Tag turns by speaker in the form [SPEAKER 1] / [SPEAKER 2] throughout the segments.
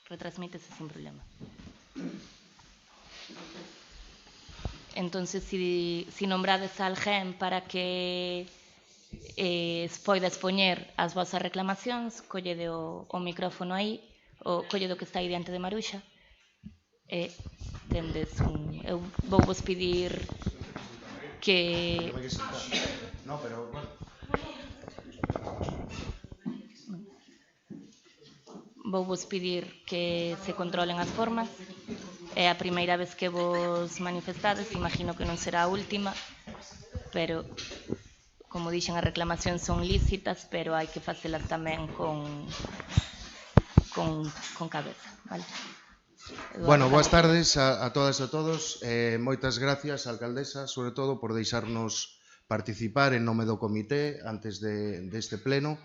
[SPEAKER 1] retransmítese sin problema. Entonces, si nombrades a alguén para que poida expoñer as vosas reclamacións, collede o micrófono aí, collede o que está aí diante de Maruxa, e tendes un... Eu vou vos pedir que...
[SPEAKER 2] No, pero bueno.
[SPEAKER 1] Vou vos pedir que se controlen as formas. É a primeira vez que vos manifestades, imagino que non será a última, pero, como dixen, as reclamacións son lícitas, pero hai que facelas tamén con cabeza, vale?
[SPEAKER 2] Bueno, boas tardes a todas e a todos. Moitas gracias, alcaldesa, sobre todo por deixarnos participar en nome do comité antes deste pleno.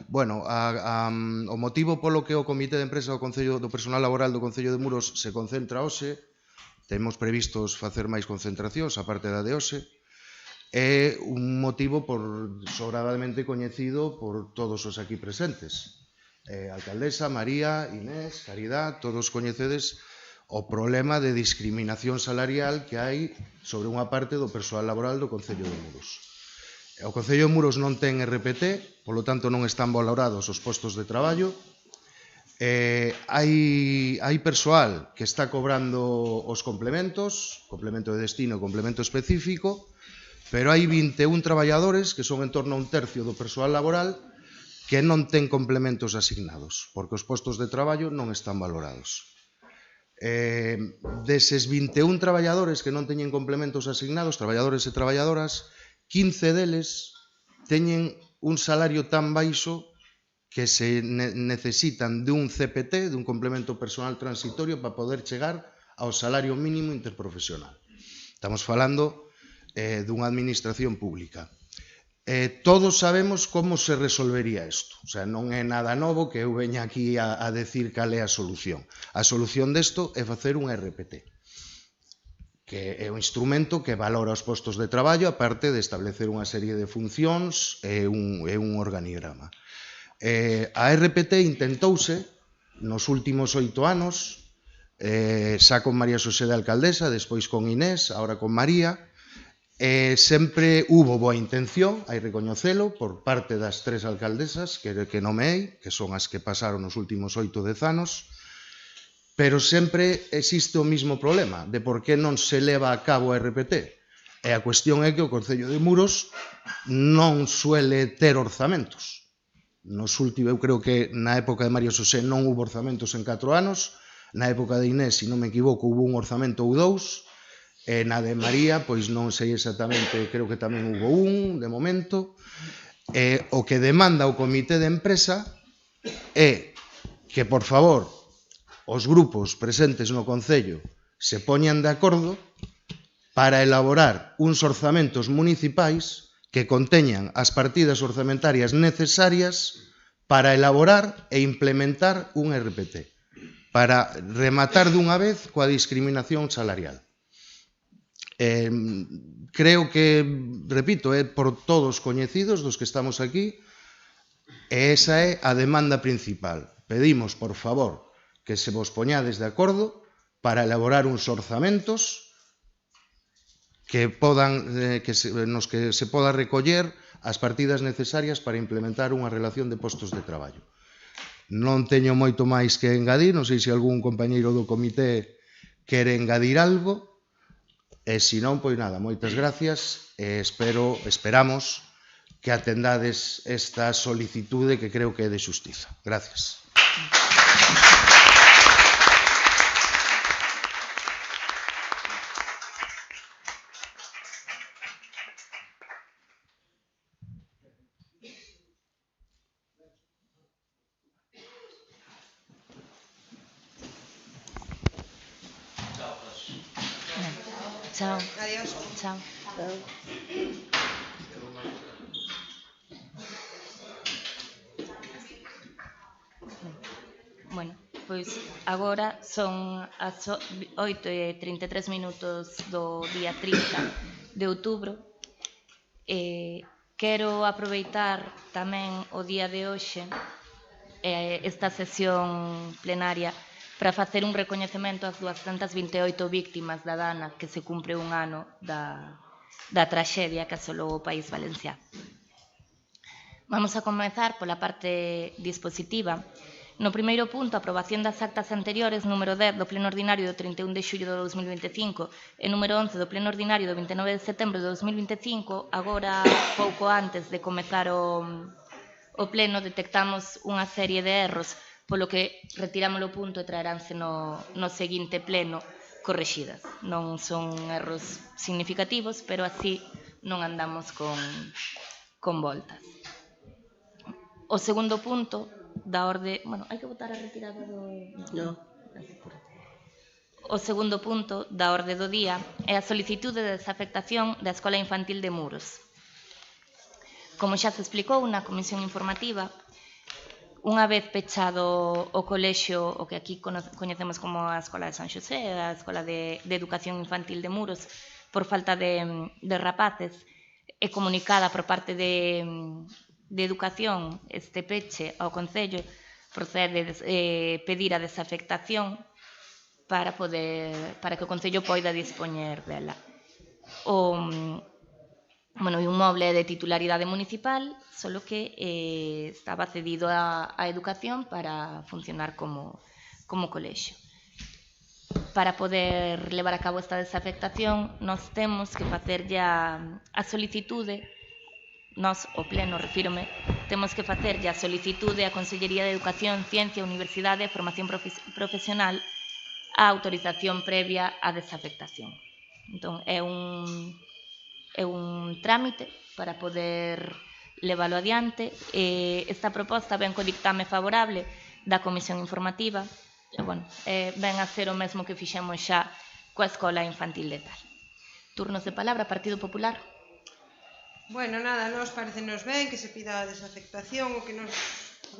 [SPEAKER 2] Bueno, o motivo polo que o Comité de Empresa do Personal Laboral do Concello de Muros se concentra hoxe, temos previstos facer máis concentracións, a parte da de hoxe, é un motivo sobradamente coñecido por todos os aquí presentes. Alcaldesa, María, Inés, Caridad, todos coñecedes o problema de discriminación salarial que hai sobre unha parte do persoal laboral do Concello de Muros. O Concello de Muros non ten RPT, polo tanto non están valorados os postos de traballo. Hai persoal que está cobrando os complementos, complemento de destino e complemento específico, pero hai 21 traballadores, que son en torno a un tercio do persoal laboral, que non ten complementos asignados, porque os postos de traballo non están valorados. Deses 21 traballadores que non teñen complementos asignados, traballadores e traballadoras, 15 deles teñen un salario tan baixo que se necesitan dun CPT, dun complemento personal transitorio, para poder chegar ao salario mínimo interprofesional. Estamos falando dunha administración pública. Todos sabemos como se resolvería isto. O sea, non é nada novo que eu veña aquí a decir cal é a solución. A solución desto é facer un RPT, que é un instrumento que valora os postos de traballo, aparte de establecer unha serie de funcións e un organigrama. A RPT intentouse nos últimos 8 anos, xa con María Xosé de alcaldesa, despois con Inés, agora con María. Sempre hubo boa intención, hai recoñecelo, por parte das 3 alcaldesas que nomeei, que son as que pasaron nos últimos 8-10 anos, pero sempre existe o mismo problema de por que non se leva a cabo a RPT. E a cuestión é que o Concello de Muros non suele ter orzamentos. Eu creo que na época de María Xosé non hubo orzamentos en 4 anos, na época de Inés, se non me equivoco, hubo un orzamento ou 2, e na de María, pois non sei exactamente, creo que tamén hubo un, de momento. O que demanda o Comité de Empresa é que, por favor, os grupos presentes no Concello se poñan de acordo para elaborar uns orzamentos municipais que conteñan as partidas orzamentarias necesarias para elaborar e implementar un RPT, para rematar dunha vez coa discriminación salarial. Creo que, repito, é por todos coñecidos dos que estamos aquí, e esa é a demanda principal. Pedimos, por favor, que se vos poñades de acordo para elaborar uns orzamentos nos que se poda recoller as partidas necesarias para implementar unha relación de postos de traballo. Non teño moito máis que engadir, non sei se algún compañeiro do comité quere engadir algo, e se non, pois nada, moitas gracias, e esperamos que atendades esta solicitude que creo que é de xustiza. Gracias.
[SPEAKER 1] Chao. Adiós. Chao. Bueno, pois agora son as 8:33 do día 30 de outubro. Quero aproveitar tamén o día de hoxe, esta sesión plenaria, para facer un recoñecemento ás 228 víctimas da Dana que se cumpre un ano da traxedia que asolou o País Valenciano. Vamos a comezar pola parte dispositiva. No primeiro punto, a aprobación das actas anteriores, número 10 do pleno ordinario do 31 de xullo de 2025 e número 11 do pleno ordinario do 29 de setembro de 2025, agora pouco antes de comezar o pleno detectamos unha serie de erros, polo que retiramos o punto e traeránse no seguinte pleno correxidas. Non son erros significativos, pero así non andamos con voltas. O segundo punto da orde... Bueno, hai que votar a retirada do...
[SPEAKER 3] No.
[SPEAKER 1] O segundo punto da orde do día é a solicitude de desafectación da Escola Infantil de Muros. Como xa se explicou na comisión informativa, unha vez pechado o colexio, o que aquí coñecemos como a Escola de San Xosé, a Escola de Educación Infantil de Muros, por falta de rapaces, é comunicada por parte de Educación este peche ao Concello, procede pedir a desafectación para que o Concello poida dispoñer dela. O inmoble é de titularidade municipal, solo que estaba cedido a Educación para funcionar como colexio. Para poder levar a cabo esta desafectación, nós temos que facer a solicitude. Nós, o pleno, refírome, temos que facer a solicitude á Consellería de Educación, Ciencia, Universidade e Formación Profesional a autorización previa á desafectación. Entón, é un trámite para poder leválo adiante. Esta proposta ven co dictame favorable da Comisión Informativa e, ven a ser o mesmo que fixemos xa coa Escola Infantil de Tal. Turnos de palabra, Partido Popular.
[SPEAKER 3] Bueno, nada, nos parecenos ben que se pida a desafectación. O que nos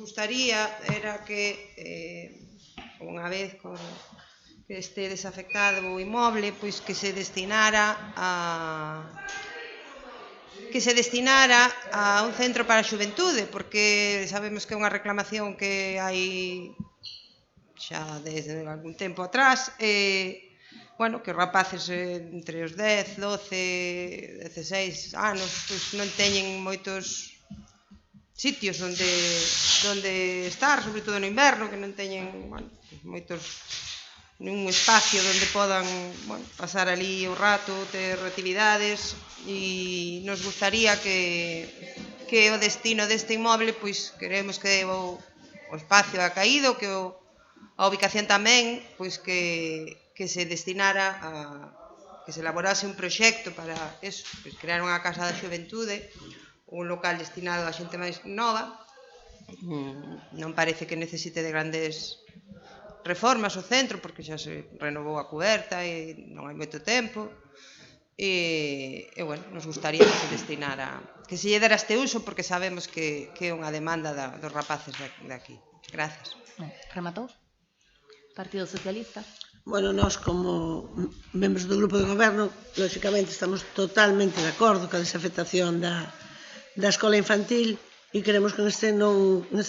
[SPEAKER 3] gustaría era que unha vez que este desafectado o inmoble, pois que se destinara a un centro para a xuventude, porque sabemos que é unha reclamación que hai xa desde algún tempo atrás, que os rapaces entre os 10, 12, 16 anos pois non teñen moitos sitios onde estar, sobre todo no inverno, que non teñen un espacio onde podan pasar ali o rato, ter actividades, e nos gustaría que o destino deste inmoble, pois queremos que o espacio ha caído, que a ubicación tamén, pois que se destinara que se elaborase un proxecto para eso, pois crear unha casa da xuventude, un local destinado a xente máis nova. Non parece que necesite de grandes reformas o centro, porque xa se renovou a cuberta e non hai moito tempo. Nos gustaría que se destinara, que se lle dera este uso, porque sabemos que é unha demanda dos rapaces de aquí. Gracias.
[SPEAKER 1] Rematou? Partido Socialista.
[SPEAKER 4] Bueno, nós como membros do grupo de goberno, lógicamente estamos totalmente de acordo coa desafectación da escola infantil e queremos que neste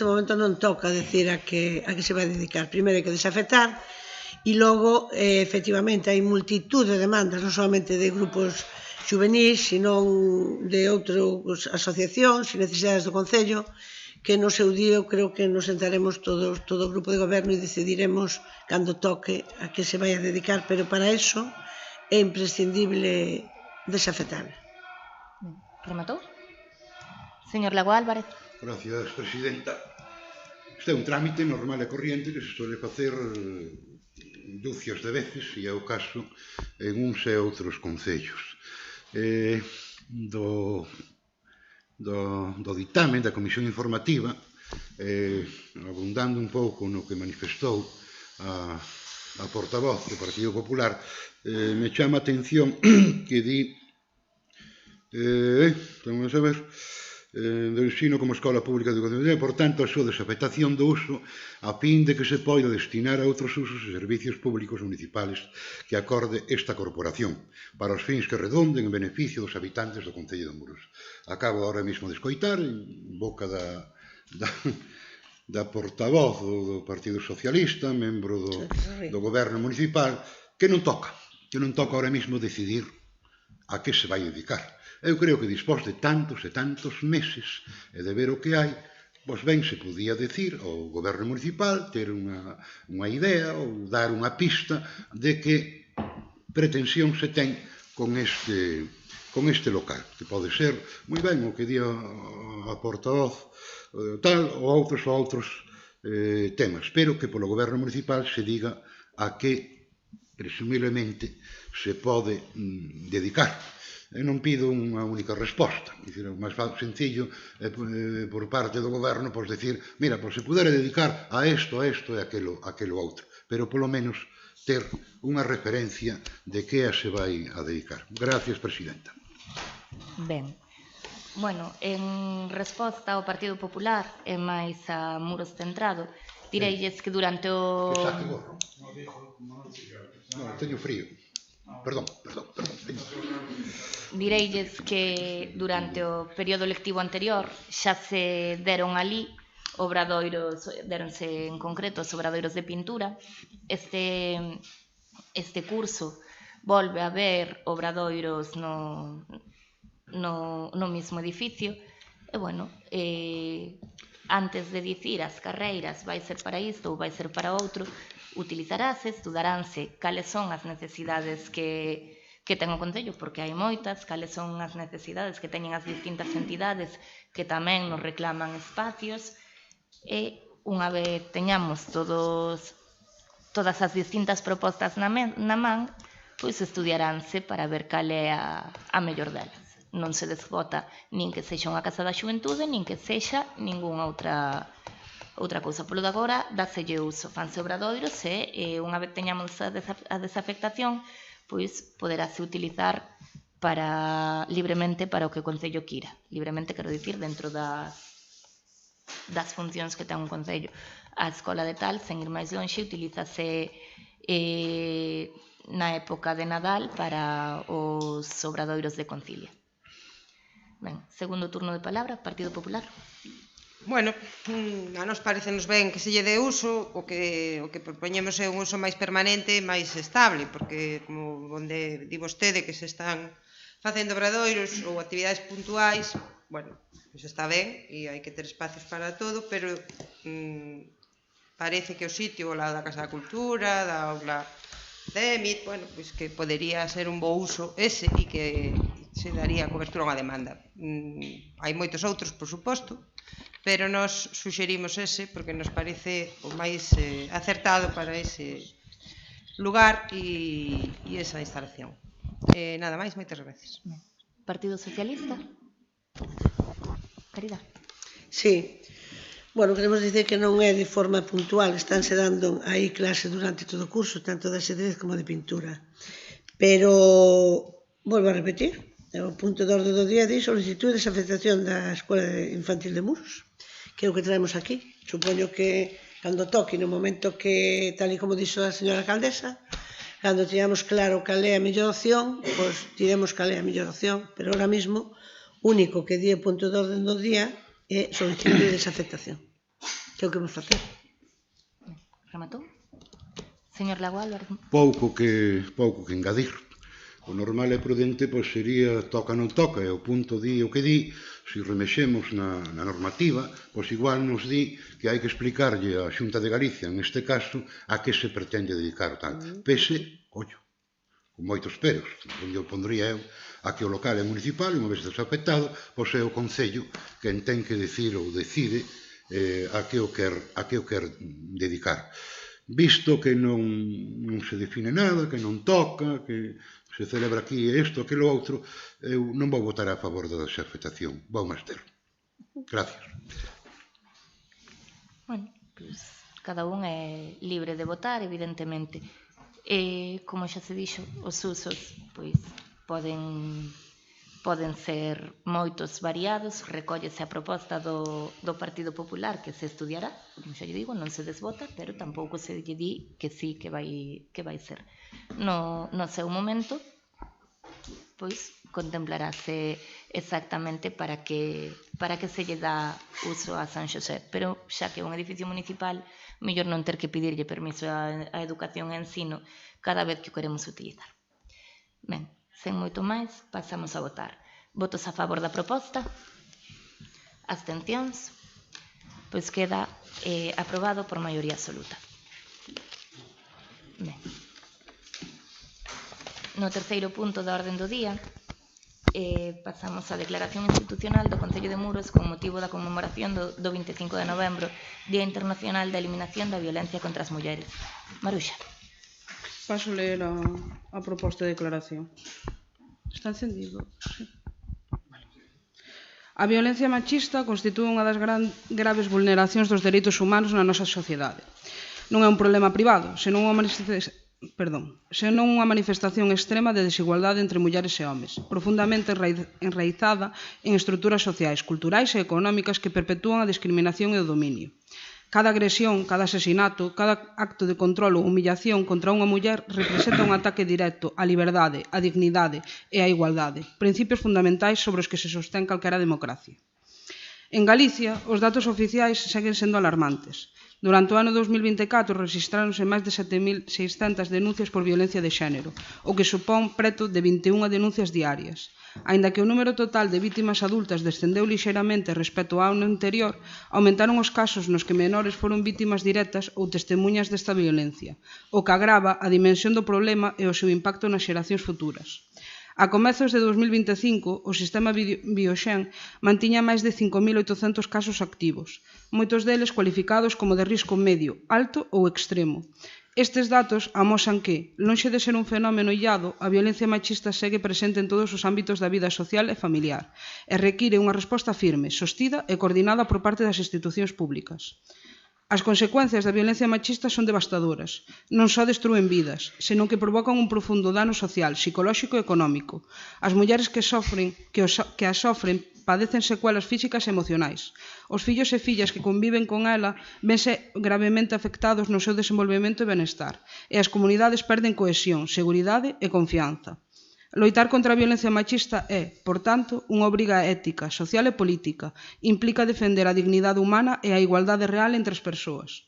[SPEAKER 4] momento non toca decir a que se vai dedicar. Primeiro hai que desafectar e logo, efectivamente, hai multitud de demandas, non solamente de grupos juvenis, senón de outras asociacións e necesidades do Concello, que no seu día eu creo que nos sentaremos todo o grupo de goberno e decidiremos cando toque a que se vai a dedicar, pero para eso é imprescindible desafectar.
[SPEAKER 1] Rematou? Señor Lago Álvarez.
[SPEAKER 5] Gracias, presidenta. Este é un trámite normal e corriente que se suele facer dúcias de veces, e é o caso en uns e outros concellos. Do ditame da Comisión Informativa, abundando un pouco no que manifestou a portavoz do Partido Popular, me chama a atención que di vamos a ver, do ensino como escola pública de educación, e, por tanto, a súa desafectación do uso a fin de que se poida destinar a outros usos e servicios públicos municipales que acorde esta corporación, para os fins que redonden en beneficio dos habitantes do Concello de Muros. Acabo ahora mesmo de escoitar, en boca da portavoz do Partido Socialista, membro do goberno municipal, que non toca ahora mesmo decidir a que se vai dedicar. Eu creo que dispós de tantos e tantos meses e de ver o que hai, pois ben se podía decir ao goberno municipal ter unha idea ou dar unha pista de que pretensión se ten con este local, que pode ser moi ben o que di a portavoz tal ou outros temas, pero que polo goberno municipal se diga a que presumiblemente se pode dedicar. Eu non pido unha única resposta, o máis sencillo é por parte do goberno pois decir, mira, pois se pudera dedicar a isto e aquelo outro, pero polo menos ter unha referencia de que se vai a dedicar. Gracias, presidenta.
[SPEAKER 1] Ben, bueno, en resposta ao Partido Popular e máis a Muros Centrado, direilles que durante o...
[SPEAKER 5] Que saque gorro. Non, teño frío. Perdón.
[SPEAKER 1] Direilles que durante o período lectivo anterior xa se deron ali obradoiros, deronse en concreto os obradoiros de pintura. Este curso volve a haber obradoiros no mismo edificio e, bueno, antes de dicir as carreiras vai ser para isto ou vai ser para outro, utilizarase, estudaránse cales son as necesidades que ten o Concello, porque hai moitas, cales son as necesidades que teñen as distintas entidades que tamén nos reclaman espacios, e unha vez teñamos todas as distintas propostas na man, pois estudiaránse para ver cal é a mellor delas. Non se desbota nin que sexa unha casa da xuventude, nin que sexa ningunha outra cousa. Polo de agora, dáselle uso, fanse obradoiros e unha vez teñamos a desafectación, pois poderase utilizar libremente para o que o Concello quira. Libremente, quero dicir, dentro das funcións que ten un Concello. A escola de tal, sen ir máis lonxe, utilízase na época de Nadal para os obradoiros de Concilia. Ben, segundo turno de palabra, Partido Popular.
[SPEAKER 3] Bueno, a nos parecenos ben que se lle dé uso, o que propoñemos é un uso máis permanente e máis estable, porque, como onde di vostede que se están facendo obradoiros ou actividades puntuais, bueno, pois está ben e hai que ter espacios para todo, pero parece que o sitio ao lado da Casa da Cultura, da aula de EMIT, bueno, pois que podería ser un bo uso ese e que se daría cobertura a unha demanda. Hai moitos outros, por suposto, pero nos suxerimos ese porque nos parece o máis acertado para ese lugar e esa instalación. Nada máis, moitas gracias.
[SPEAKER 1] Partido Socialista. Caridad.
[SPEAKER 4] Sí. Bueno, queremos dicer que non é de forma puntual, estánse dando aí clase durante todo o curso, tanto de xadrez como de pintura. Pero, volvo a repetir, o punto de orde do día di solicitud de desafectación da Escola Infantil de Muros, que é o que traemos aquí. Supoño que cando toque, no momento que, tal e como dixo a señora alcaldesa, cando teñamos claro cal é a mellor opción, pois diremos cal é a mellor opción, pero ahora mismo, único que di o punto de orde do día é solicitud de desafectación, que é o que vamos facer.
[SPEAKER 1] Rematou? Señor Lagual.
[SPEAKER 5] Pouco que engadir. O normal e prudente pois sería toca non toca, e o punto di o que di, se remexemos na normativa, pois igual nos di que hai que explicarlle á Xunta de Galicia, neste caso, a que se pretende dedicar o tal. Pese, ollo, con moitos peros, onde o pondría eu, a que o local é municipal e unha vez desafectado, pois é o Concello quen ten que decir ou decide a que o quer dedicar. Visto que non se define nada, que non toca, que se celebra aquí isto, aquilo outro, eu non vou votar a favor da desafectación, vou máis ter. Gracias.
[SPEAKER 1] Bueno, pues cada un é libre de votar, evidentemente. Como xa se dixo, os usos pois poden ser moitos variados, recóllese a proposta do Partido Popular que se estudiará, como xa lle digo, non se desvota, pero tampouco se lle di que sí que vai ser. No seu momento, pois contemplarase exactamente para que se lle dá uso a San Xosé. Pero xa que é un edificio municipal, mellor non ter que pedirlle permiso a Educación e Ensino cada vez que o queremos utilizar. Ben, sen moito máis, pasamos a votar. Votos a favor da proposta? Abstencións? Pois queda aprobado por maioría absoluta. Ben. No terceiro punto da orden do día, pasamos á declaración institucional do Concello de Muros con motivo da conmemoración do 25 de novembro, Día Internacional da Eliminación da Violencia contra as Mulleres. Maruxa.
[SPEAKER 6] Paso a ler a proposta de declaración. Está encendido? Sí. A violencia machista constitúe unha das graves vulneracións dos dereitos humanos na nosa sociedade. Non é un problema privado, senón unha manifestación extrema de desigualdade entre mulleres e homes, profundamente enraizada en estruturas sociais, culturais e económicas que perpetúan a discriminación e o dominio. Cada agresión, cada asesinato, cada acto de control ou humillación contra unha muller representa un ataque directo á liberdade, á dignidade e á igualdade, principios fundamentais sobre os que se sostén calquera democracia. En Galicia, os datos oficiais seguen sendo alarmantes. Durante o ano 2024 rexistráronse máis de 7.600 denuncias por violencia de xénero, o que supón preto de 21 denuncias diarias. Aínda que o número total de vítimas adultas descendeu lixeiramente respecto ao ano anterior, aumentaron os casos nos que menores foron vítimas directas ou testemunhas desta violencia, o que agrava a dimensión do problema e o seu impacto nas xeracións futuras. A comezos de 2025, o sistema Bioxen mantiña máis de 5.800 casos activos, moitos deles cualificados como de risco medio, alto ou extremo. Estes datos amosan que, lonxe de ser un fenómeno illado, a violencia machista segue presente en todos os ámbitos da vida social e familiar e require unha resposta firme, sostida e coordinada por parte das institucións públicas. As consecuencias da violencia machista son devastadoras. Non só destruen vidas, senón que provocan un profundo dano social, psicolóxico e económico. As mulleres que as sofren padecen secuelas físicas e emocionais. Os fillos e fillas que conviven con ela vense gravemente afectados no seu desenvolvemento e benestar, e as comunidades perden cohesión, seguridade e confianza. Loitar contra a violencia machista é, por tanto, unha obriga ética, social e política. Implica defender a dignidade humana e a igualdade real entre as persoas.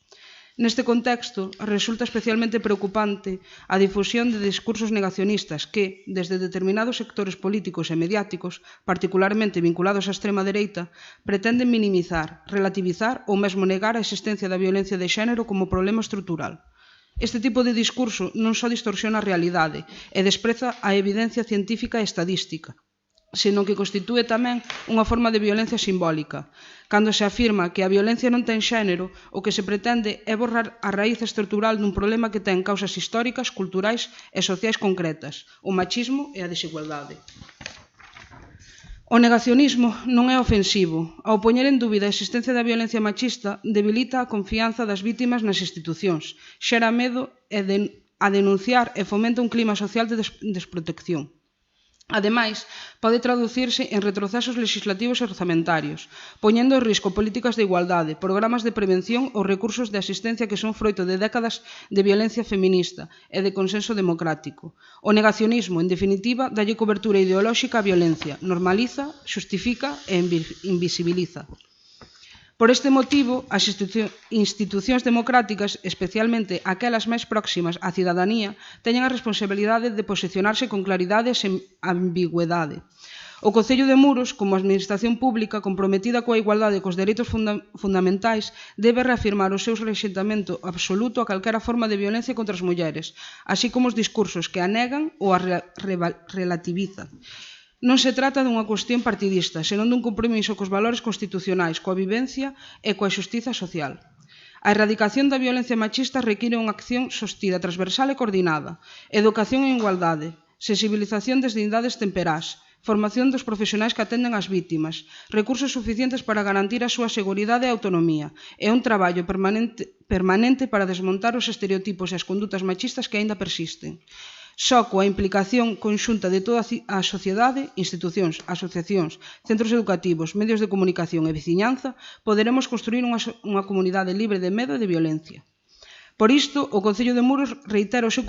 [SPEAKER 6] Neste contexto, resulta especialmente preocupante a difusión de discursos negacionistas que, desde determinados sectores políticos e mediáticos, particularmente vinculados á extrema dereita, pretenden minimizar, relativizar ou mesmo negar a existencia da violencia de xénero como problema estrutural. Este tipo de discurso non só distorsiona a realidade e despreza a evidencia científica e estadística, senón que constitúe tamén unha forma de violencia simbólica. Cando se afirma que a violencia non ten xénero, o que se pretende é borrar a raíz estrutural dun problema que ten causas históricas, culturais e sociais concretas, o machismo e a desigualdade. O negacionismo non é ofensivo. Ao poñer en dúbida a existencia da violencia machista, debilita a confianza das vítimas nas institucións, xera medo a denunciar e fomenta un clima social de desprotección. Ademais, pode traducirse en retrocesos legislativos e orzamentarios, poñendo en risco políticas de igualdade, programas de prevención ou recursos de asistencia que son froito de décadas de violencia feminista e de consenso democrático. O negacionismo, en definitiva, dalle cobertura ideolóxica á violencia, normaliza, xustifica e invisibiliza. Por este motivo, as institucións democráticas, especialmente aquelas máis próximas á cidadanía, teñen a responsabilidade de posicionarse con claridade e sen ambigüedade. O Concello de Muros, como administración pública comprometida coa igualdade e cos dereitos fundamentais, debe reafirmar o seu rexeitamento absoluto a calquera forma de violencia contra as mulleres, así como os discursos que a negan ou a relativizan. Non se trata dunha cuestión partidista, senón dun compromiso cos valores constitucionais, coa vivencia e coa xustiza social. A erradicación da violencia machista require unha acción sostida, transversal e coordinada, educación en igualdade, sensibilización desde idades temperás, formación dos profesionais que atenden as vítimas, recursos suficientes para garantir a súa seguridade e autonomía, e un traballo permanente para desmontar os estereotipos e as condutas machistas que aínda persisten. Só coa implicación conxunta de toda a sociedade, institucións, asociacións, centros educativos, medios de comunicación e veciñanza, poderemos construir unha comunidade libre de medo e de violencia. Por isto, o Concello de Muros reitera o seu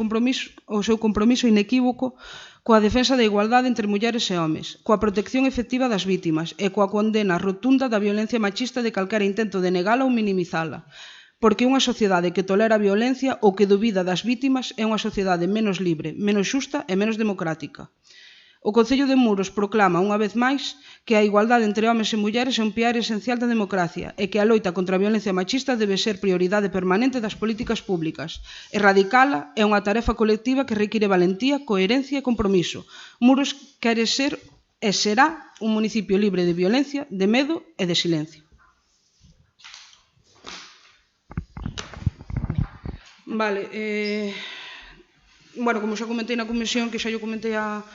[SPEAKER 6] compromiso inequívoco coa defensa da igualdade entre mulleres e homes, coa protección efectiva das vítimas e coa condena rotunda da violencia machista de calquera intento de negala ou minimizala. Porque unha sociedade que tolera a violencia ou que dubida das vítimas é unha sociedade menos libre, menos xusta e menos democrática. O Concello de Muros proclama unha vez máis que a igualdade entre homes e mulleres é un piar esencial da democracia e que a loita contra a violencia machista debe ser prioridade permanente das políticas públicas. Erradicala é unha tarefa colectiva que require valentía, coherencia e compromiso. Muros quere ser e será un municipio libre de violencia, de medo e de silencio. Vale, bueno, como xa comentei na comisión, que xa lle comentei a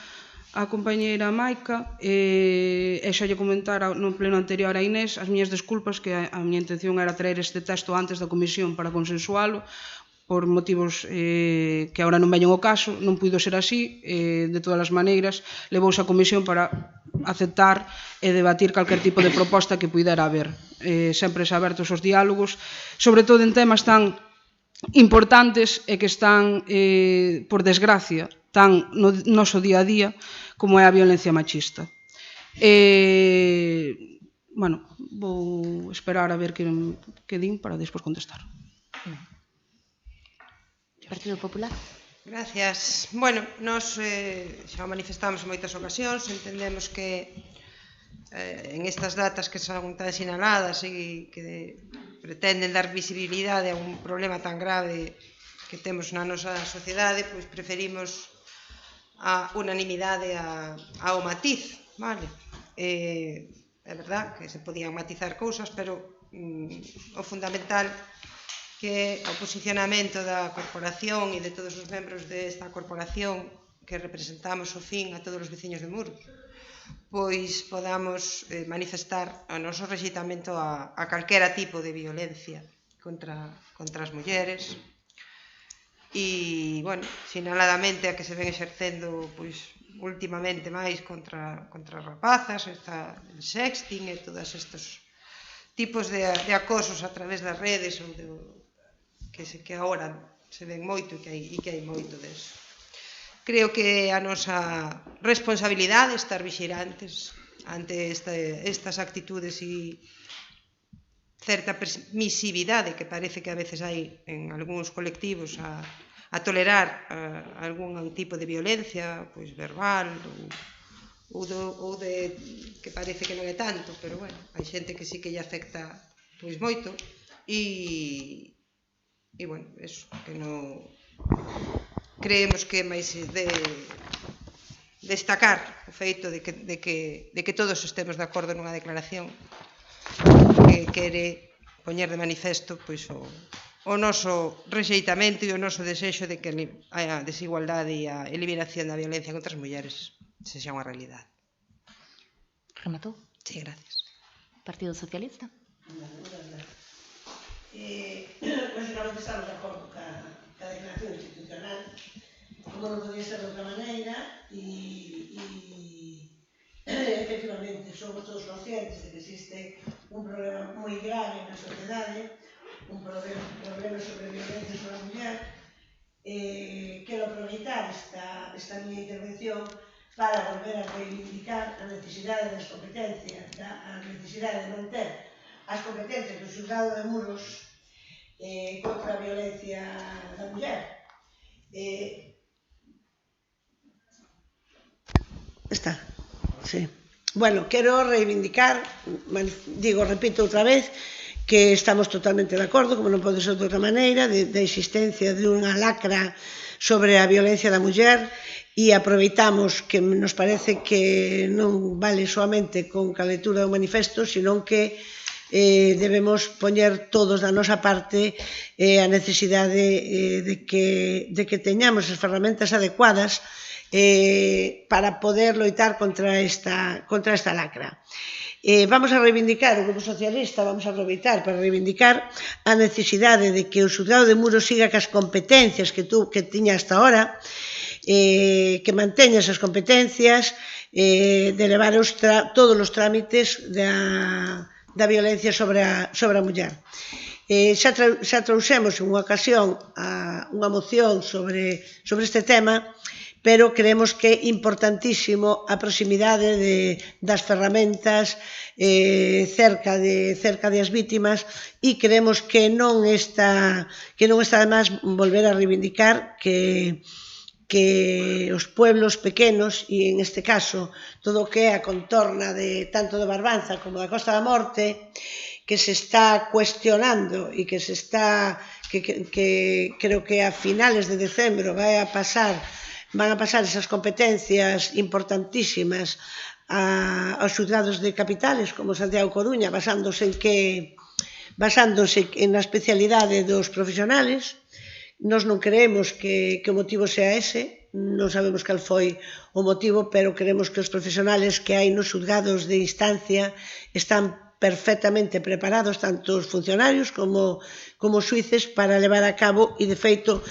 [SPEAKER 6] compañeira Maica, e xa lle comentara no pleno anterior a Inés, as miñas desculpas, que a miña intención era traer este texto antes da comisión para consensualo, por motivos que agora non veñen ao caso, non puido ser así, de todas as maneiras, levouse a comisión para aceptar e debatir calquer tipo de proposta que puidera haber. Sempre abertos os diálogos, sobre todo en temas tan importantes e que están, por desgracia, tan no noso día a día como é a violencia machista. Bueno, vou esperar a ver que din para despois contestar.
[SPEAKER 1] Partido Popular.
[SPEAKER 3] Gracias. Bueno, nos xa o manifestamos en moitas ocasións, entendemos que en estas datas que son tan sinaladas e que pretenden dar visibilidade a un problema tan grave que temos na nosa sociedade, pois preferimos a unanimidade ao matiz, vale? É verdad que se podían matizar cousas, pero o fundamental que o posicionamento da corporación e de todos os membros desta corporación que representamos o fin a todos os veciños de Muros, pois podamos manifestar o noso rexeitamento a calquera tipo de violencia contra as mulleres e, bueno, sinaladamente a que se ven exercendo pois últimamente máis contra rapazas, el sexting e todos estes tipos de acosos a través das redes ou que agora se ven moito e que hai moito deso. Creo que a nosa responsabilidade é estar vixilantes ante estas actitudes e certa permisividade que parece que a veces hai en algúns colectivos a tolerar algún tipo de violencia, pois verbal ou de que parece que non é tanto, pero bueno, hai xente que sí que lle afecta pois moito e bueno, eso, que non creemos que é máis de destacar o feito de que todos estemos de acordo nunha declaración que quere poñer de manifesto pois o noso rexeitamento e o noso desexo de que a desigualdade e a eliminación da violencia contra as mulleres sexa unha realidade.
[SPEAKER 1] Rematou?
[SPEAKER 3] Sí, gracias.
[SPEAKER 1] Partido Socialista.
[SPEAKER 4] Lógicamente estamos de acordo ca declaración institucional, como non podía ser de outra maneira, e efectivamente somos todos conscientes de que existe un problema moi grave na sociedade, un problema sobre violencia sobre a muller. Quero aproveitar esta miña intervención para volver a reivindicar a necesidade das competencias, a necesidade de manter as competencias do xulgado de Muros contra a violencia da muller. Está, sí. Bueno, quero reivindicar, repito outra vez, que estamos totalmente de acordo, como non pode ser de outra maneira, da existencia de unha lacra sobre a violencia da muller e aproveitamos que nos parece que non vale soamente con a lectura do manifesto, senón que debemos poñer todos da nosa parte a necesidade de que teñamos as ferramentas adecuadas para poder loitar contra esta lacra. Vamos a reivindicar, o Grupo Socialista vamos a aproveitar para reivindicar a necesidade de que o xulgado de Muros siga cas competencias que tiña hasta ahora, que manteña esas competencias, de levar todos os trámites da violencia sobre a muller. Xa trouxemos en unha ocasión unha moción sobre este tema, pero creemos que é importantísimo a proximidade das ferramentas cerca das vítimas, e creemos que non está además volver a reivindicar que os pueblos pequenos, e en este caso todo o que é a contorna tanto de Barbanza como da Costa da Morte, que se está cuestionando e que creo que a finales de decembro van a pasar esas competencias importantísimas aos xulgados de capitales como Santiago e Coruña, basándose na especialidade dos profesionales. Nós non creemos que o motivo sea ese, non sabemos cal foi o motivo, pero creemos que os profesionales que hai nos xulgados de instancia están perfectamente preparados, tanto os funcionarios como os xuíces, para levar a cabo, e de feito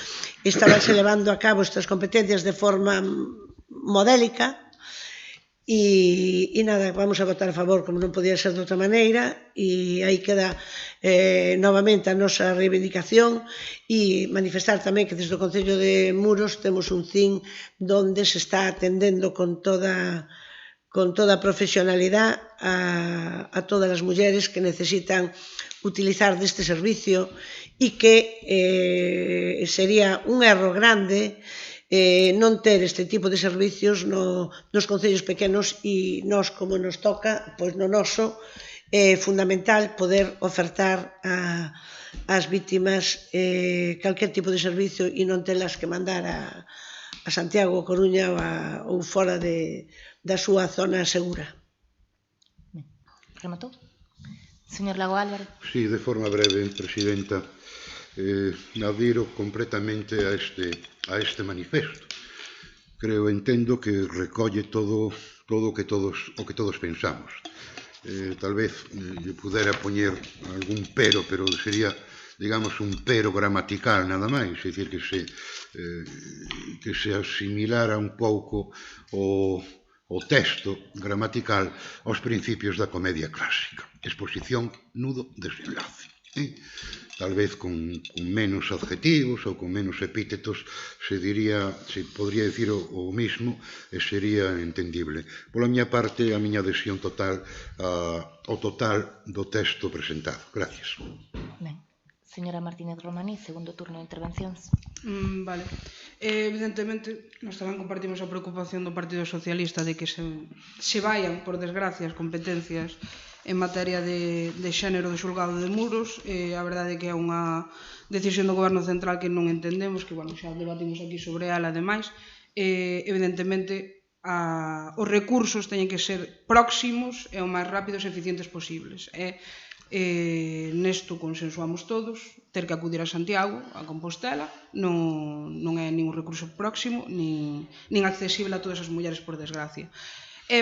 [SPEAKER 4] estabanse levando a cabo estas competencias de forma modélica. E nada, vamos a votar a favor como non podía ser de outra maneira, e aí queda novamente a nosa reivindicación, e manifestar tamén que desde o Concello de Muros temos un CIN donde se está atendendo con toda profesionalidade a todas as mulleres que necesitan utilizar deste servicio, e que sería un erro grande non ter este tipo de servicios nos concellos pequenos, e nós, como nos toca, pois no noso é fundamental poder ofertar ás vítimas calquer tipo de servicio e non telas que mandar a Santiago ou Coruña ou fora da súa zona segura.
[SPEAKER 1] Rematou? Señor Lago Álvarez.
[SPEAKER 5] Sí, de forma breve, Presidenta. Adhiro completamente a este manifesto. Entendo que recolle todo o que todos pensamos. Tal vez lle pudera poñer algún pero sería, digamos, un pero gramatical nada máis, é dicir, que se asimilara un pouco o texto gramatical aos principios da comedia clásica. Exposición, nudo, desenlace. Tal vez con menos adjetivos ou con menos epítetos se podría dicir o mismo e sería entendible. Pola miña parte, a miña adhesión total ao total do texto presentado. Gracias.
[SPEAKER 1] Ben. Señora Martínez Romaní, segundo turno de intervencións.
[SPEAKER 6] Vale. Evidentemente, nós tamén compartimos a preocupación do Partido Socialista de que se vayan, por desgracia, as competencias en materia de xénero do xulgado de Muros. A verdade é que é unha decisión do Goberno Central que non entendemos, que xa debatimos aquí sobre ela, ademais. Evidentemente, os recursos teñen que ser próximos e o máis rápidos e eficientes posibles. Nesto consensuamos todos, ter que acudir a Santiago, a Compostela, non é ningún recurso próximo, nin accesible a todas as mulleres, por desgracia.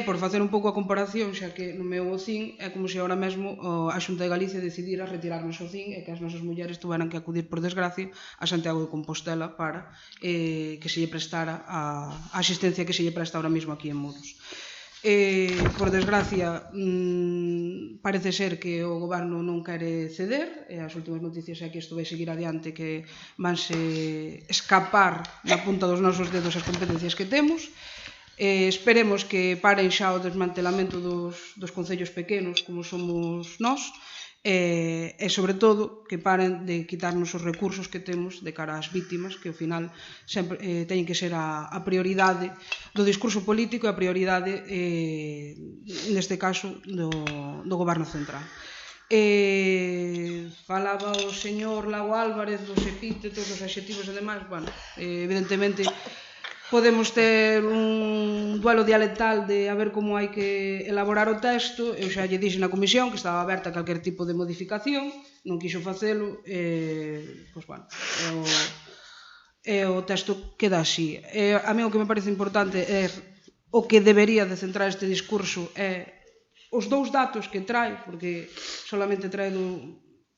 [SPEAKER 6] Por facer un pouco a comparación, xa que no meu CIN é como se agora mesmo a Xunta de Galicia decidira retirarnos o CIN e que as nosas mulleres tuveran que acudir, por desgracia, a Santiago de Compostela para que se lle prestara a asistencia que se lle presta ahora mesmo aquí en Muros. Por desgracia, parece ser que o Goberno non quere ceder, e as últimas noticias é que isto vai seguir adiante, que vanse escapar na punta dos nosos dedos as competencias que temos. Esperemos que paren xa o desmantelamento dos concellos pequenos como somos nós, e sobre todo que paren de quitarnos os recursos que temos de cara ás vítimas, que ao final sempre teñen que ser a prioridade do discurso político e a prioridade neste caso do Goberno Central. Falaba o señor Lago Álvarez dos epítetos, dos adxectivos e demais. Evidentemente podemos ter un duelo dialectal de a ver como hai que elaborar o texto. Eu xa lle dixen na comisión que estaba aberta a calquer tipo de modificación, non quixo facelo, o texto queda así. A mí o que me parece importante é o que debería de centrar este discurso é os dous datos que trae, porque solamente trae,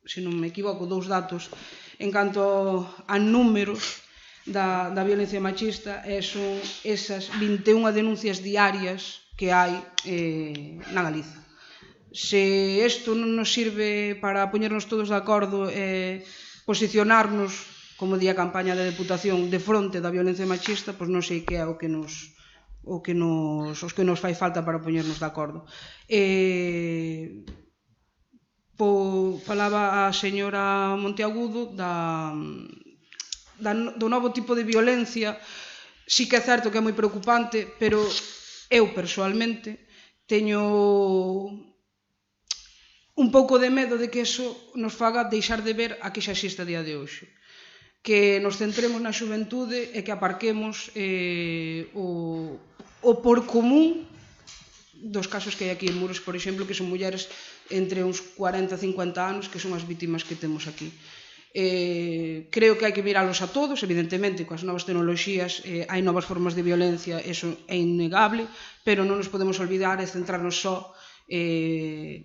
[SPEAKER 6] se non me equivoco, 2 datos en canto a números da violencia machista, son esas 21 denuncias diarias que hai na Galiza. Se isto non nos sirve para poñernos todos de acordo e posicionarnos como di a campaña da Deputación, de fronte da violencia machista, pois non sei que é o que nos fai falta para poñernos de acordo. Falaba a señora Monteagudo do novo tipo de violencia. Sí que é certo que é moi preocupante, pero eu persoalmente teño un pouco de medo de que eso nos faga deixar de ver a que xa existe a día de hoxe, que nos centremos na xuventude e que aparquemos o por común dos casos que hai aquí en Muros, por exemplo, que son mulleres entre uns 40 e 50 anos que son as vítimas que temos aquí. Creo que hai que miralos a todos, evidentemente, coas novas tecnoloxías hai novas formas de violencia, eso é innegable, pero non nos podemos olvidar e centrarnos só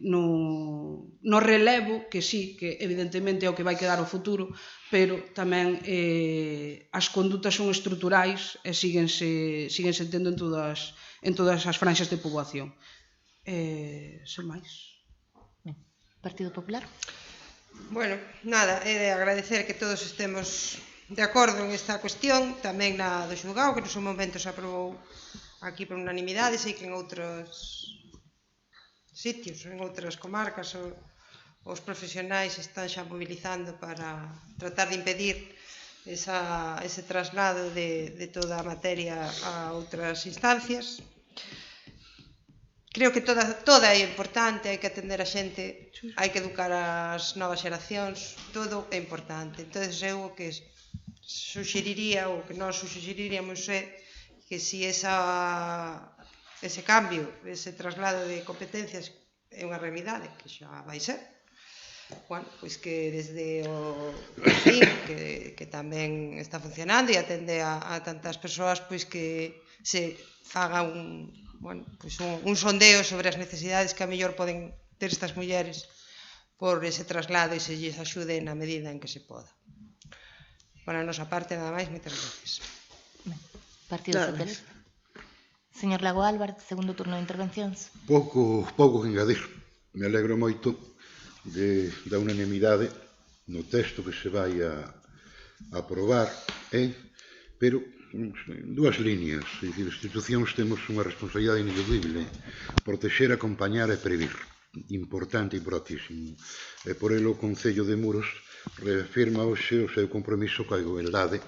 [SPEAKER 6] no relevo, que sí, que evidentemente é o que vai quedar o futuro, pero tamén as condutas son estruturais e síguense tendo en todas as franxas de poboación. Sen máis.
[SPEAKER 1] Partido Popular?
[SPEAKER 3] Bueno, nada, é de agradecer que todos estemos de acordo en esta cuestión, tamén na do xulgado, que nos un momento se aprobou aquí por unanimidade, sei que en outros sitios, en outras comarcas, os profesionais están xa mobilizando para tratar de impedir ese traslado de toda a materia a outras instancias. Creo que toda é importante, hai que atender a xente, hai que educar as novas xeracións, todo é importante. Entón, eu o que suxeriría, ou que nós suxeriríamos é que si ese cambio, ese traslado de competencias é unha realidade, que xa vai ser, bueno, pois que desde o CIN, que tamén está funcionando e atende a tantas persoas, pois que se faga un sondeo sobre as necesidades que a mellor poden ter estas mulleres por ese traslado e se lles axude na medida en que se poda. Por a nosa parte, nada máis, moitas gracias.
[SPEAKER 1] Partido Socialista. Señor Lago Álvarez, segundo turno de intervencións.
[SPEAKER 5] Pouco que engadir. Me alegro moito da unanimidade no texto que se vai a aprobar, pero dúas líneas. As institucións temos unha responsabilidade ineludible: protexer, acompañar e previr. Importante e importantísimo. E por elo o Concello de Muros reafirma hoxe o seu compromiso coa igualdade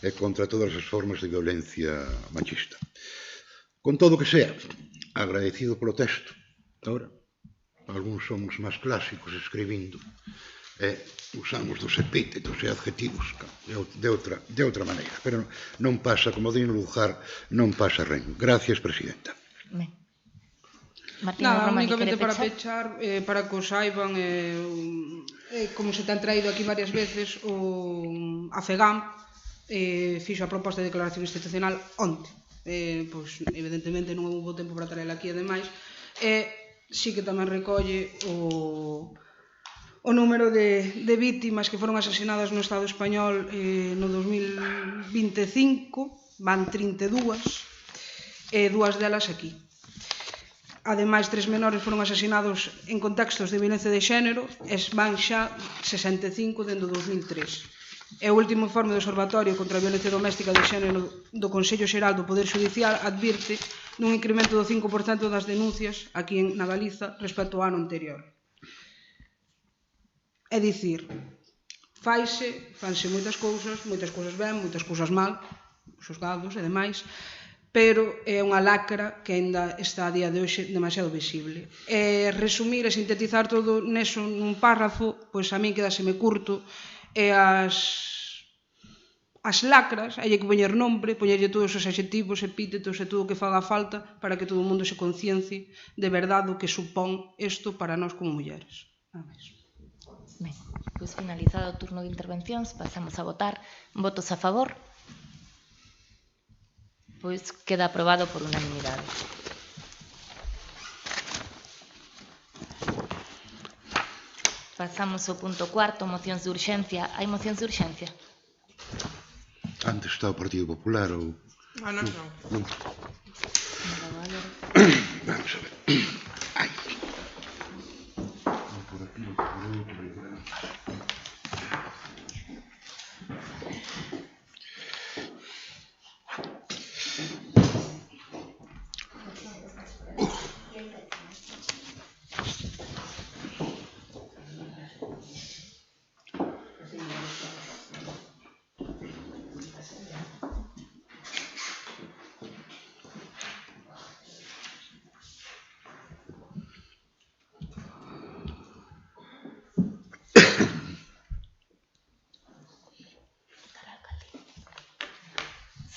[SPEAKER 5] e contra todas as formas de violencia machista. Con todo que sea, agradecido polo texto. Ahora, algúns somos máis clásicos escribindo e usamos dos epítetos e adjetivos de outra maneira, pero non pasa, como din no lugar, non pasa ren. Gracias, Presidenta.
[SPEAKER 6] Nada, únicamente para pechar, para que o saiban, como se ten traído aquí varias veces, a FEGAM fixo a proposta de declaración institucional onte. Pois, evidentemente, non houve tempo para traela aquí, ademais, sí que tamén recolle o número de vítimas que foron asasinadas no Estado español no 2025, van 32, e dúas delas aquí. Ademais, 3 menores foron asasinados en contextos de violencia de xénero, e van xa 65 dende o 2003. E o último informe do Observatorio contra a Violencia Doméstica de Xénero do Consello Xeral do Poder Xudicial advirte dun incremento do 5% das denuncias aquí na Galiza respecto ao ano anterior. É dicir, fanse moitas cousas ben, moitas cousas mal, xuzgados e demais, pero é unha lacra que ainda está a día de hoxe demasiado visible. E resumir e sintetizar todo neso nun párrafo, pois a min quedaseme curto, e as lacras, hai que poñer nombre, poñerlle todos os adxetivos, epítetos e todo o que faga falta para que todo o mundo se conciencie de verdade o que supón isto para nós como mulleres. Nada máis.
[SPEAKER 1] Ben, pois finalizado o turno de intervencións, pasamos a votar. Votos a favor? Pois queda aprobado por unanimidade. Pasamos ao punto cuarto, mocións de urxencia. Hai mocións de urxencia?
[SPEAKER 5] Antes está o Partido Popular ou...
[SPEAKER 3] Non.
[SPEAKER 5] Vamos a ver. Ai. Por aquí, por aí, por aí.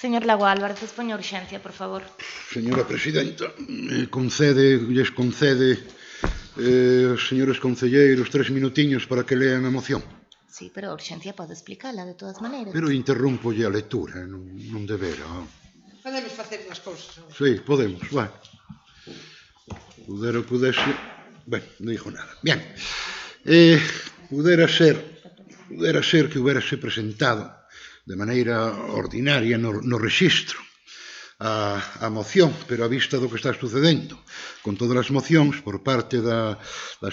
[SPEAKER 1] Señor Lago Álvarez, expoña a urxencia, por favor.
[SPEAKER 5] Señora Presidenta, lles concede os señores concelleiros 3 minutiños para que lean a moción.
[SPEAKER 1] Sí, pero a urxencia pode explicala, de todas maneiras.
[SPEAKER 5] Pero interrumpolle a lectura, non debera.
[SPEAKER 4] Podemos facer unhas cousas.
[SPEAKER 5] Sí, podemos, vai. Pudese... Ben, non digo nada. Bien. Pudera ser que huberase presentado de maneira ordinaria no rexistro a moción, pero a vista do que está sucedendo con todas as mocións por parte da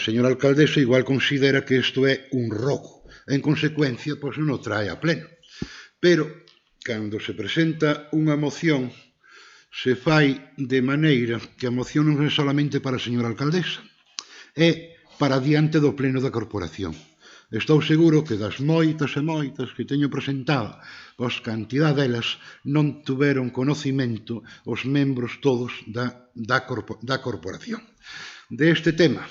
[SPEAKER 5] señora alcaldesa, igual considera que isto é un rogo. En consecuencia, pois non o trae a pleno. Pero, cando se presenta unha moción, se fai de maneira que a moción non é solamente para a señora alcaldesa, é para diante do pleno da corporación. Estou seguro que das moitas e moitas que teño presentado, pois cantidad delas non tuveron conocimento os membros todos da corporación. Deste tema,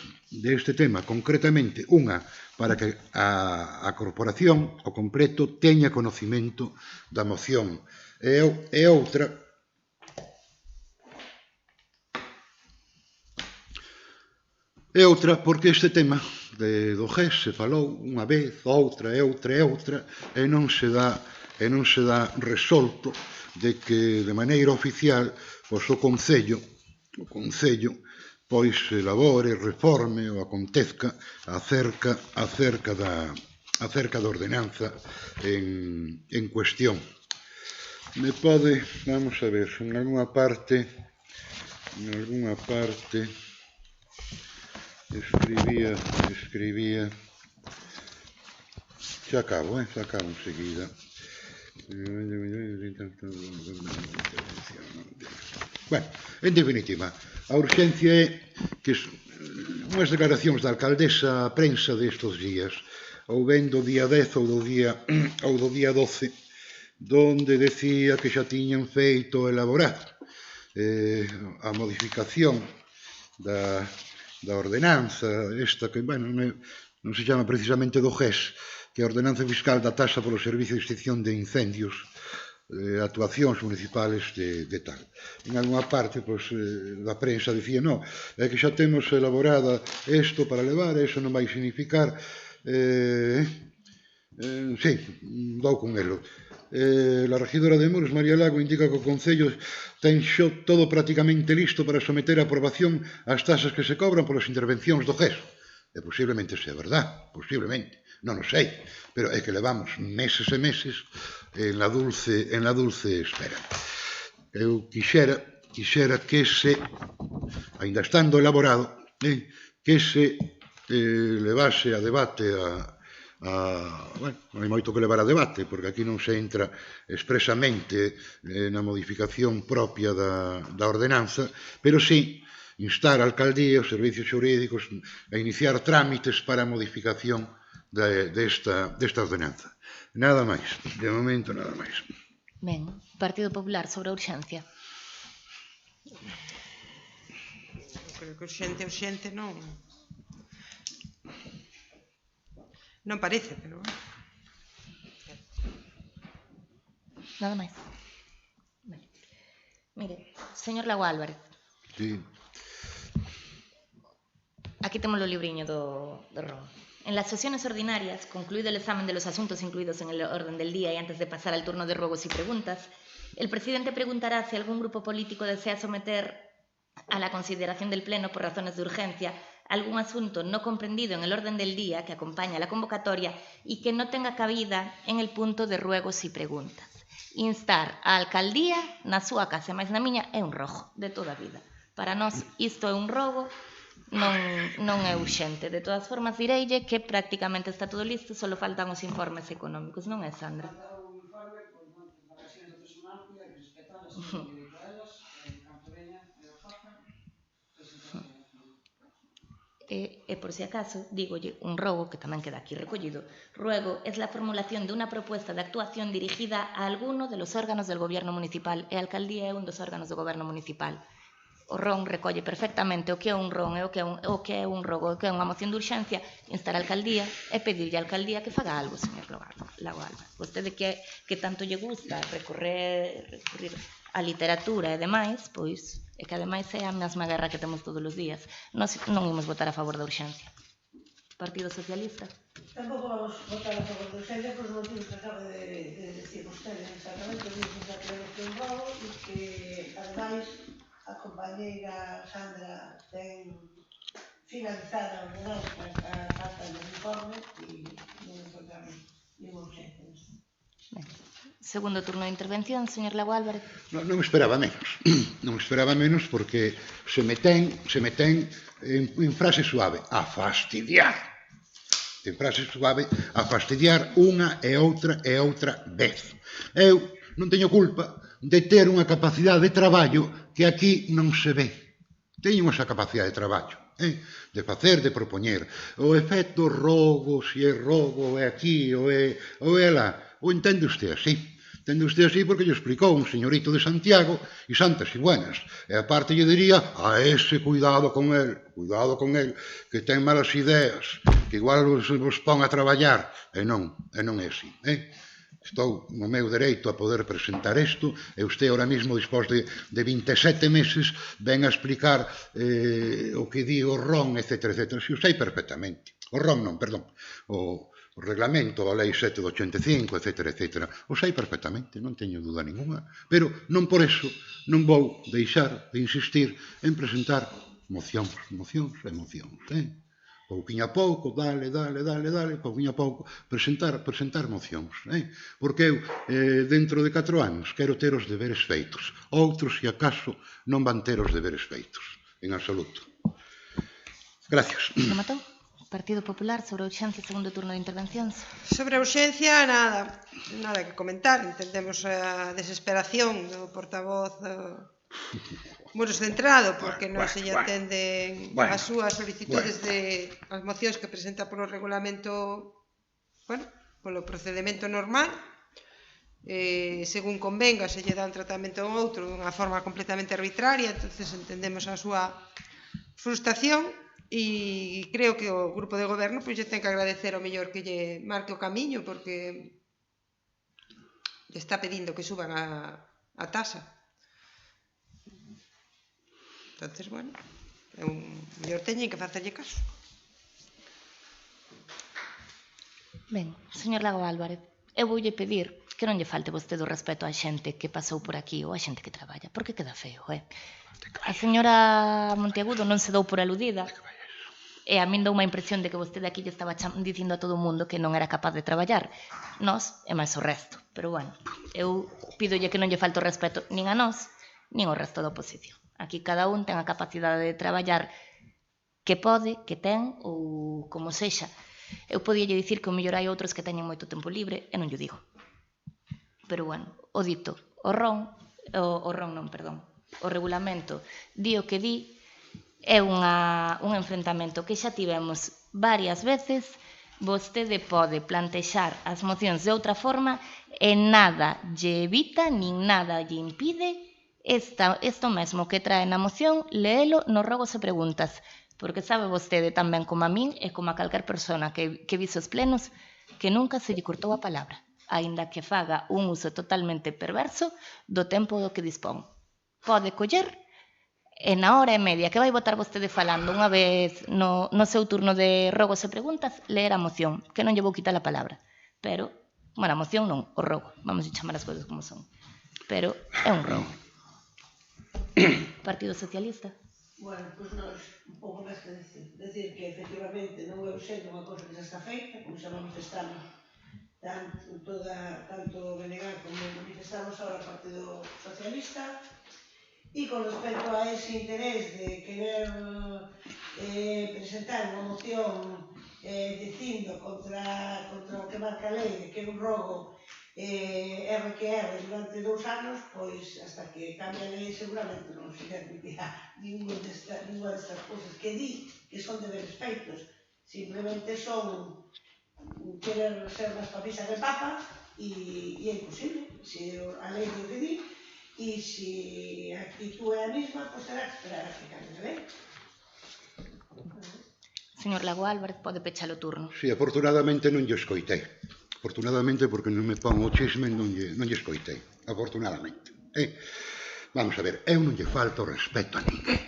[SPEAKER 5] concretamente, unha para que a corporación, ao completo, teña conocimento da moción. E outra porque este tema do GES se falou unha vez, outra, e non se dá resolto de que de maneira oficial pois o Concello pois elabore, reforme ou acontezca acerca da ordenanza en cuestión. Me pode, vamos a ver, en algunha parte escribía xa acabo enseguida. Bueno, en definitiva, a urxencia é que unhas declaracións da alcaldesa a prensa destes días, ou ben do día 10 ou do día 12, donde decía que xa tiñan feito elaborar a modificación da ordenanza, esta que, bueno, non se chama precisamente do GES, que é a ordenanza fiscal da taxa polo servicio de extinción de incendios, actuacións municipales de tal. En algunha parte, pois, da prensa dicía, no, é que xa temos elaborada isto para levar, eso non vai significar... sí, dou con elo. La regidora de Muros, María Lago, indica que o Concello ten xo todo prácticamente listo para someter a aprobación as taxas que se cobran polas intervencións do GES. E posiblemente sea verdad, posiblemente, non o sei, pero é que levamos meses e meses en la dulce espera. Eu quixera que se, ainda estando elaborado, que se levase a debate bueno, non hai moito que levar a debate, porque aquí non se entra expresamente na modificación propia da ordenanza, pero sí instar a alcaldía, os servicios xurídicos, a iniciar trámites para a modificación desta ordenanza. Nada máis, de momento nada máis.
[SPEAKER 1] Ben, Partido Popular sobre a urxencia.
[SPEAKER 3] Creo que urxente non... Non parece, pero...
[SPEAKER 1] Nada máis. Mire, señor Lago Álvarez.
[SPEAKER 5] Sí.
[SPEAKER 1] Aquí temos o libriño do robo. En las sesiones ordinarias, concluido el examen de los asuntos incluidos en el orden del día y antes de pasar al turno de ruegos y preguntas, el presidente preguntará si algún grupo político desea someter a la consideración del Pleno por razones de urgencia algún asunto no comprendido en el orden del día que acompaña a la convocatoria y que no tenga cabida en el punto de ruegos y preguntas. Instar a alcaldía na súa casa, máis na miña, é un rogo de toda a vida. Para nós isto é un rogo, non é urxente. De todas formas, direille que prácticamente está todo listo, só faltan os informes económicos, non é, Sandra? E por si acaso, dígolle un rogo, que tamén queda aquí recollido. Ruego es la formulación de una propuesta de actuación dirigida a alguno de los órganos del gobierno municipal, e a alcaldía é un dos órganos do goberno municipal. O RON recolle perfectamente o que é un RON e o que é un rogo, o que é unha moción de urxencia, instar a alcaldía e pedirlle a alcaldía que faga algo, señor Logardo. Lago Alba. Vostede que tanto lle gusta recurrir á literatura e demais, pois, e que ademais é a mesma guerra que temos todos os días. Nós non imos votar a favor da urxencia. Partido Socialista?
[SPEAKER 4] Tampouco vamos votar a favor da urxencia por os motivos que acaba de decir vostede, exactamente, dicen que creemos que é un robo e que, ademais, a compañeira Sandra ten finalizada a carta do informe e non encontramos ningún urxencia.
[SPEAKER 1] Segundo turno de intervención, señor Lago Álvarez.
[SPEAKER 5] Non me esperaba menos. Non me esperaba menos porque se me ten en frase suave, a fastidiar. En frase suave, a fastidiar unha e outra vez. Eu non teño culpa de ter unha capacidade de traballo que aquí non se ve. Teño esa capacidade de traballo, de facer, de propoñer. O efecto rogo, se é rogo, é aquí, ou é lá. O entende usted así. Entende usted así porque lle explicou un señorito de Santiago e santas e buenas. E aparte lle diría, a ese cuidado con el, que ten malas ideas, que igual vos pon a traballar. E non é así. Estou no meu dereito a poder presentar isto e usted ahora mismo, despois de 27 meses, ven a explicar o que di o RON, etc. Si o sei perfectamente. O RON non, perdón. O reglamento, a lei 7 do 85, etc. O sei perfectamente, non teño dúda ninguna. Pero non por eso non vou deixar de insistir en presentar mocións. Pouquinho a pouco, dale, pouquinho a pouco, presentar mocións. Porque eu, dentro de 4 anos, quero ter os deberes feitos. Outros, se acaso, non van ter os deberes feitos. En absoluto. Gracias.
[SPEAKER 1] Rematou? Partido Popular, sobre a urxencia, segundo turno de intervencións.
[SPEAKER 3] Sobre a urxencia, nada que comentar. Entendemos a desesperación do portavoz Muros Centrado, porque non se lle atenden as súas solicitudes de as mocións que presenta polo regulamento, polo procedimento normal. Según convenga, se lle dá un tratamento a un outro dunha forma completamente arbitraria, entonces entendemos a súa frustración. E creo que o grupo de goberno pois lle ten que agradecer ao mellor que lle marque o camiño, porque lle está pedindo que suban a tasa. Entonces, bueno, mellor teñen que facerlle caso.
[SPEAKER 1] Ben, señor Lago Álvarez, eu voulle pedir que non lle falte vostede o respeto á xente que pasou por aquí ou á xente que traballa, porque queda feo, A señora Monteagudo non se dou por aludida, e a min dou unha impresión de que vostede aquí lle estaba dicindo a todo o mundo que non era capaz de traballar. Nós e máis o resto. Pero, bueno, eu pídolle que non lle falte o respeto nin a nós, nin ao resto da oposición. Aquí cada un ten a capacidade de traballar que pode, que ten, ou como sexa. Eu podíalle dicir que o mellor hai outros que teñen moito tempo libre, e non lle digo. Pero, bueno, o dito, o regulamento di o que di, é un enfrentamento que xa tivemos varias veces. Vostede pode plantexar as mocións de outra forma e nada lle evita, nin nada lle impide isto mesmo que trae na moción, leelo nos rogos e preguntas, porque sabe vostede tan ben como a min e como a calquer persona que viso os plenos que nunca se lle cortou a palabra, aínda que faga un uso totalmente perverso do tempo do que dispón. Pode coller e na hora e media que vai botar vostede falando unha vez no seu turno de rogos e preguntas, leer a moción, que non lle vou quitar a palabra. Pero, bueno, a moción non, o rogo, vamos a chamar as cousas como son. Pero é un rogo. Partido Socialista?
[SPEAKER 4] Bueno, pois nós, un pouco máis que decir que efectivamente non é urxente unha cousa que xa está feita, como xa manifestamos tanto Benegal como manifestamos ahora o Partido Socialista. E con respecto a ese interés de querer presentar unha moción dicindo contra o que marca a lei de que é un robo RQR durante 2 anos, pois hasta que cambie a lei seguramente non se permitirá ninguna destas cousas que di que son deberes feitos. Simplemente son querer ser máis papisa que papa e é imposible. Se a lei do que di, e se a actitud é a mesma, pois terá que esperar a que cambie a lei.
[SPEAKER 1] Señor Lago Álvarez, pode pechar o turno.
[SPEAKER 5] Si, afortunadamente non lle escoitei. Afortunadamente, porque non me pon o chisme, non lle escoitei. Afortunadamente. Vamos a ver, eu non lle falto respeto a ninguén.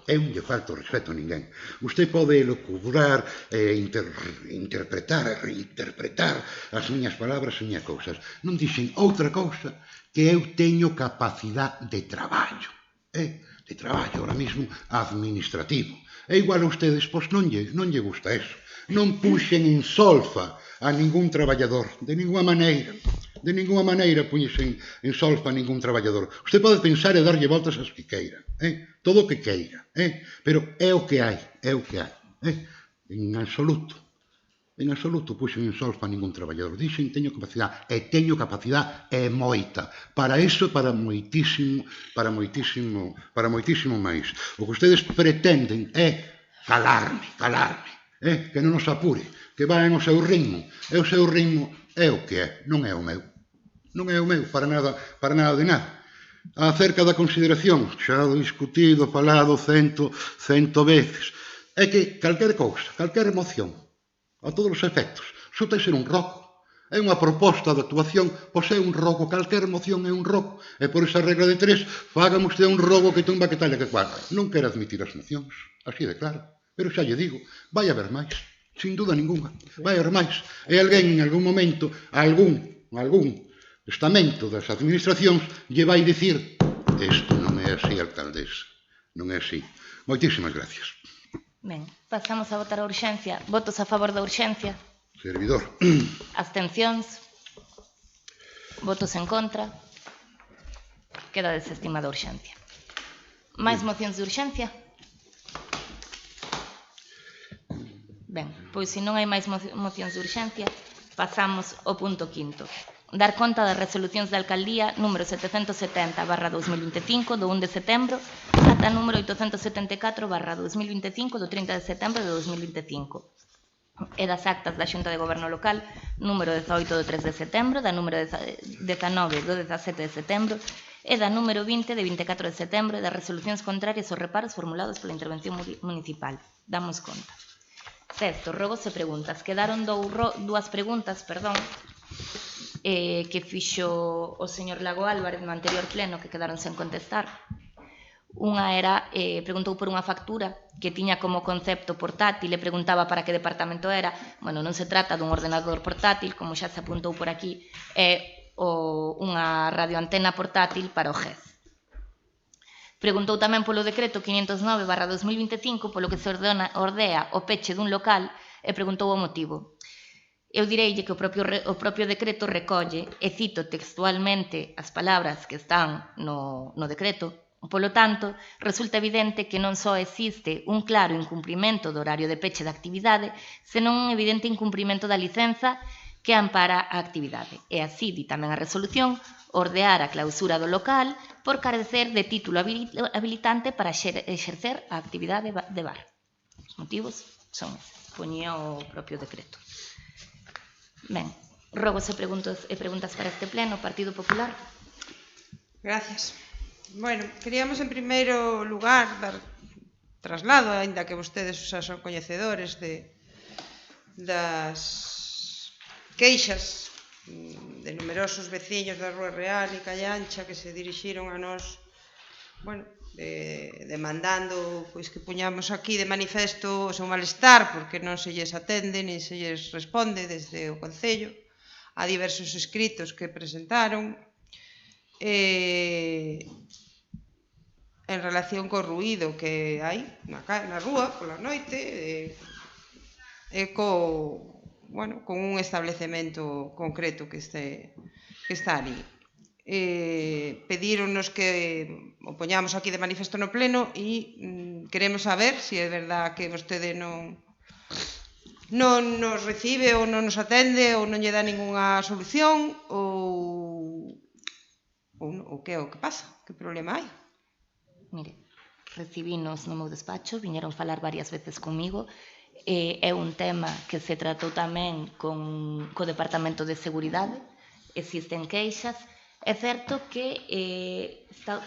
[SPEAKER 5] Eu non lle falto respeto a ninguén. Usted pode locubrar, interpretar e reinterpretar as miñas palabras e miñas cousas. Non dixen outra cousa que eu teño capacidade de traballo. De traballo, ahora mismo, administrativo. E igual a ustedes, pois non lle gusta eso. Non puxen en solfa a ningún traballador, de ninguna maneira puñesen en solfa a ningún traballador. Usted pode pensar e darlle voltas as que queira, todo o que queira, pero é o que hai, en absoluto puxen en solfa a ningún traballador. Dixen, teño capacidade e moita, para iso, para moitísimo máis. O que ustedes pretenden é calarme, que non nos apure, que vayan ao seu ritmo, e o seu ritmo é o que é, non é o meu, para nada de nada. Acerca da consideración, xa discutido, falado cento veces, é que calquer cousa, calquer emoción, a todos os efectos, só ten ser un roco, é unha proposta de actuación, pois é un roco, calquer emoción é un roco, e por esa regla de 3, fágame usted un roco que tumba que tal e que cual. Non quero admitir as emocións, así de claro. Pero xa lle digo, vai haber máis, sin duda ninguna, vai haber máis. E alguén en algún momento, algún estamento das administracións lle vai dicir isto non é así, alcaldesa, non é así. Moitísimas gracias.
[SPEAKER 1] Ben, pasamos a votar a urxencia. Votos a favor da urxencia?
[SPEAKER 5] Servidor.
[SPEAKER 1] Abstencións? Votos en contra? Queda desestimada a urxencia. Máis mocións de urxencia? Ben, pois se non hai máis mocións de urxencia, pasamos ao punto quinto. Dar conta das resolucións da Alcaldía número 770/2025 do 1 de setembro ata número 874/2025 do 30 de setembro de 2025 e das actas da Xunta de Goberno Local número 18 do 3 de setembro, da número 19 do 17 de setembro e da número 20 de 24 de setembro e das resolucións contrarias aos reparos formulados pola intervención municipal. Damos conta. Sexto, rogos e preguntas. Quedaron dúas preguntas, que fixo o señor Lago Álvarez no anterior pleno que quedaron sen contestar. Unha era, preguntou por unha factura que tiña como concepto portátil e preguntaba para que departamento era. Bueno, non se trata dun ordenador portátil, como xa se apuntou por aquí, é unha radioantena portátil para o GES. Preguntou tamén polo decreto 509/2025 polo que se ordea o peche dun local e preguntou o motivo. Eu direille que o propio decreto recolle, e cito textualmente as palabras que están no decreto, polo tanto, resulta evidente que non só existe un claro incumprimento do horario de peche da actividade, senón un evidente incumprimento da licenza que ampara a actividade. E así, di tamén a resolución, ordear a clausura do local por carecer de título habilitante para exercer a actividade de bar. Os motivos son eses, poñía o propio decreto. Ben, rogos e preguntas para este pleno, Partido Popular.
[SPEAKER 3] Gracias. Bueno, queríamos en primeiro lugar dar traslado, aínda que vostedes xa son coñecedores das queixas de numerosos veciños da Rúa Real e Callancha que se dirixiron a nós, bueno, demandando pois que puñamos aquí de manifesto o seu malestar porque non se lles atende nin se lles responde desde o Concello a diversos escritos que presentaron en relación co ruído que hai na rúa pola noite e con un establecemento concreto que está ali. Pedíronnos que o poñamos aquí de manifesto no pleno e queremos saber se é verdad que vostede non nos recibe ou non nos atende ou non lle dá ningunha solución ou que é o que pasa, que problema hai.
[SPEAKER 1] Mire, recibinos no meu despacho, viñeron falar varias veces comigo. É un tema que se tratou tamén co Departamento de Seguridade, existen queixas. É certo que,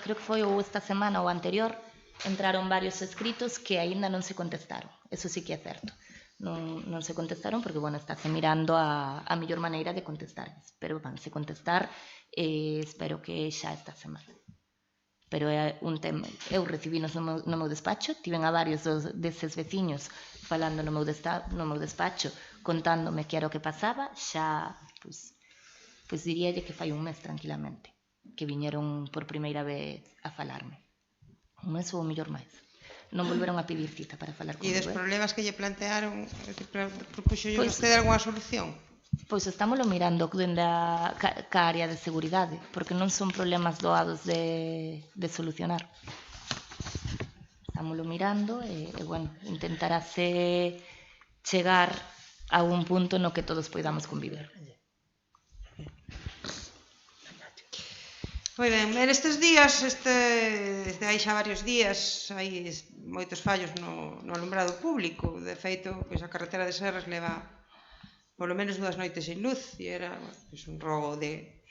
[SPEAKER 1] creo que foi ou esta semana ou anterior, entraron varios escritos que aínda non se contestaron, eso sí que é certo. non se contestaron porque, bueno, estáse mirando a mellor maneira de contestarles, pero vanse contestar espero que xa esta semana. Pero é un tema, eu recibinos no meu despacho, tiven a varios deses veciños falando no meu despacho, contándome que era o que pasaba, xa, pois diríalle que fai un mes tranquilamente, que viñeron por primeira vez a falarme. Un mes ou mellor máis. Non volveron a pedir cita para falar comigo.
[SPEAKER 3] E dos problemas que lle plantearon, propuxo
[SPEAKER 1] Pois,
[SPEAKER 3] vostede algunha solución?
[SPEAKER 1] Pois estámoslo mirando dende a área de seguridade, porque non son problemas doados de solucionar. Estámoslo mirando e bueno, intentarase chegar a un punto no que todos poidamos conviver.
[SPEAKER 3] Moi ben, estes días, desde hai xa varios días, hai moitos fallos no alumbrado público. De feito, pois a carretera de Serres leva polo menos 2 noites sin luz, e era un rogo de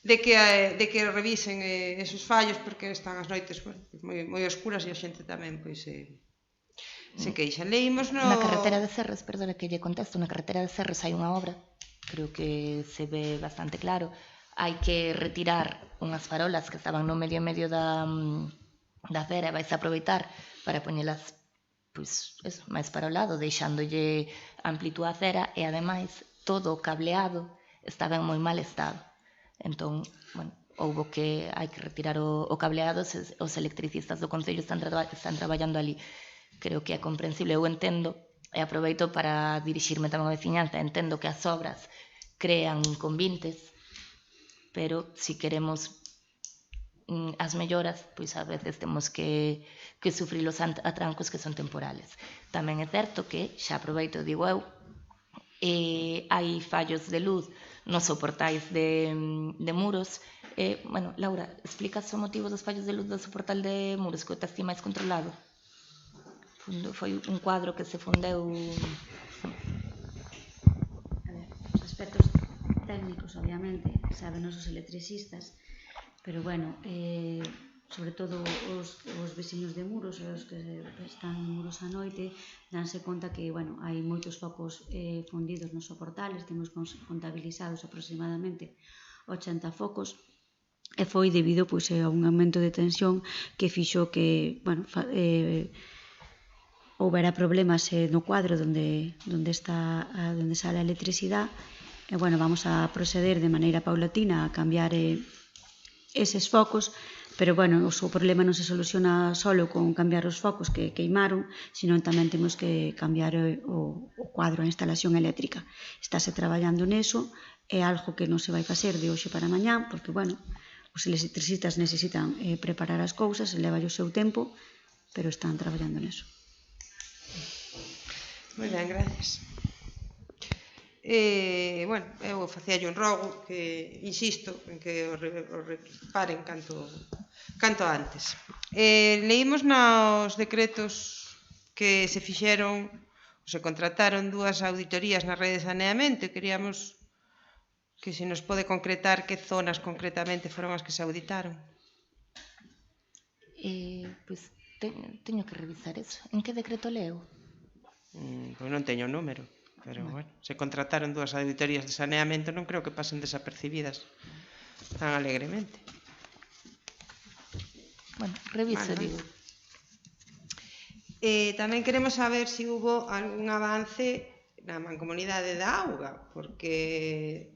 [SPEAKER 3] que revisen esos fallos, porque están as noites moi oscuras e a xente tamén se queixan. Leímos
[SPEAKER 1] Na carretera de Serres, perdona que lle contesto, na carretera de Serres hai unha obra, creo que se ve bastante claro. Hai que retirar unhas farolas que estaban no medio da acera e vais a aproveitar para poñelas máis para o lado, deixándolle amplitude a acera e, ademais, todo o cableado estaba en moi mal estado. Entón, bueno, hai que retirar o cableado, os electricistas do Concello están traballando ali. Creo que é comprensible, eu entendo, e aproveito para dirixirme tamén á veciñanza, entendo que as obras crean inconvenientes, pero se queremos as melloras, pois a veces temos que sufrir os atrancos que son temporales. Tamén é certo que, xa aproveito, digo eu, hai fallos de luz nos soportais de muros. Bueno, Laura, explicas o motivo dos fallos de luz do soportal de muros, que o tes ti máis controlado? Foi un cuadro que se fundeu...
[SPEAKER 7] A ver, os aspectos técnicos, obviamente, saben os electricistas, pero bueno, sobre todo os veciños de muros, os que están en muros a noite, danse conta que, bueno, hai moitos focos fundidos nos soportales, temos contabilizados aproximadamente 80 focos, e foi debido pois a un aumento de tensión que fixo que, bueno, houbera problemas no cuadro onde sale a electricidade. E, bueno, vamos a proceder de maneira paulatina a cambiar eses focos, pero, bueno, o problema non se soluciona solo con cambiar os focos que queimaron, senón tamén temos que cambiar o cuadro, a instalación eléctrica. Estáse traballando neso, é algo que non se vai facer de hoxe para mañá, porque, bueno, os electricistas necesitan preparar as cousas, leva o seu tempo, pero están traballando neso.
[SPEAKER 3] Moi ben, gracias. Bueno, eu facíalle un rogo que, insisto, en que o reparen canto antes. Leímos nos decretos que se fixeron, se contrataron 2 auditorías na rede de saneamento, e queríamos que se nos pode concretar que zonas concretamente foron as que se auditaron.
[SPEAKER 1] Pois teño que revisar eso. En que decreto leo?
[SPEAKER 3] Pois non teño o número. Pero, bueno, se contrataron 2 auditorías de saneamento, non creo que pasen desapercibidas tan alegremente.
[SPEAKER 1] Bueno, reviso,
[SPEAKER 3] vale.
[SPEAKER 1] Digo.
[SPEAKER 3] Tamén queremos saber se hubo algún avance na Mancomunidade da Auga, porque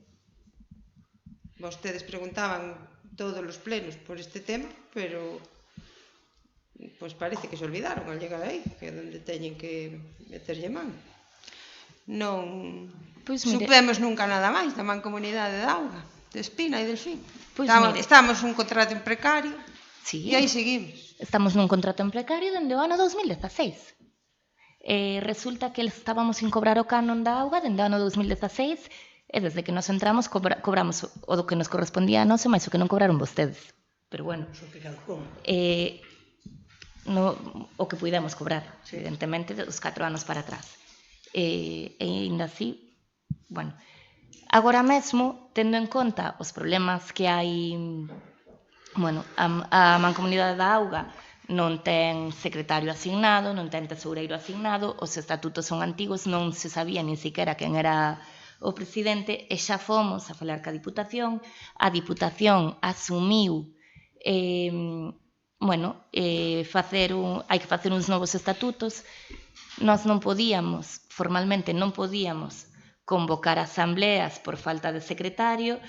[SPEAKER 3] vostedes preguntaban todos os plenos por este tema, pero pois parece que se olvidaron al llegar aí, que é onde teñen que meterlle man. Non supemos nunca nada máis da Mancomunidade da Auga, de Espina e Delfín. Estamos nun contrato en precario, e aí seguimos.
[SPEAKER 1] Estamos nun contrato en precario dende o ano 2016. Resulta que estábamos sin cobrar o canon da auga dende o ano 2016, e desde que nos entramos cobramos o do que nos correspondía a nós e máis o que non cobraron vostedes. Pero, bueno, o que puidemos cobrar, evidentemente, os 4 anos para atrás. E ainda así, bueno, agora mesmo, tendo en conta os problemas que hai, bueno, a Mancomunidade da Auga non ten secretario asignado, non ten tesoureiro asignado, os estatutos son antigos, non se sabía nin siquiera quen era o presidente, e xa fomos a falar ca Diputación, a Diputación asumiu hai que facer uns novos estatutos. Nós non podíamos, formalmente non podíamos convocar asambleas por falta de secretario,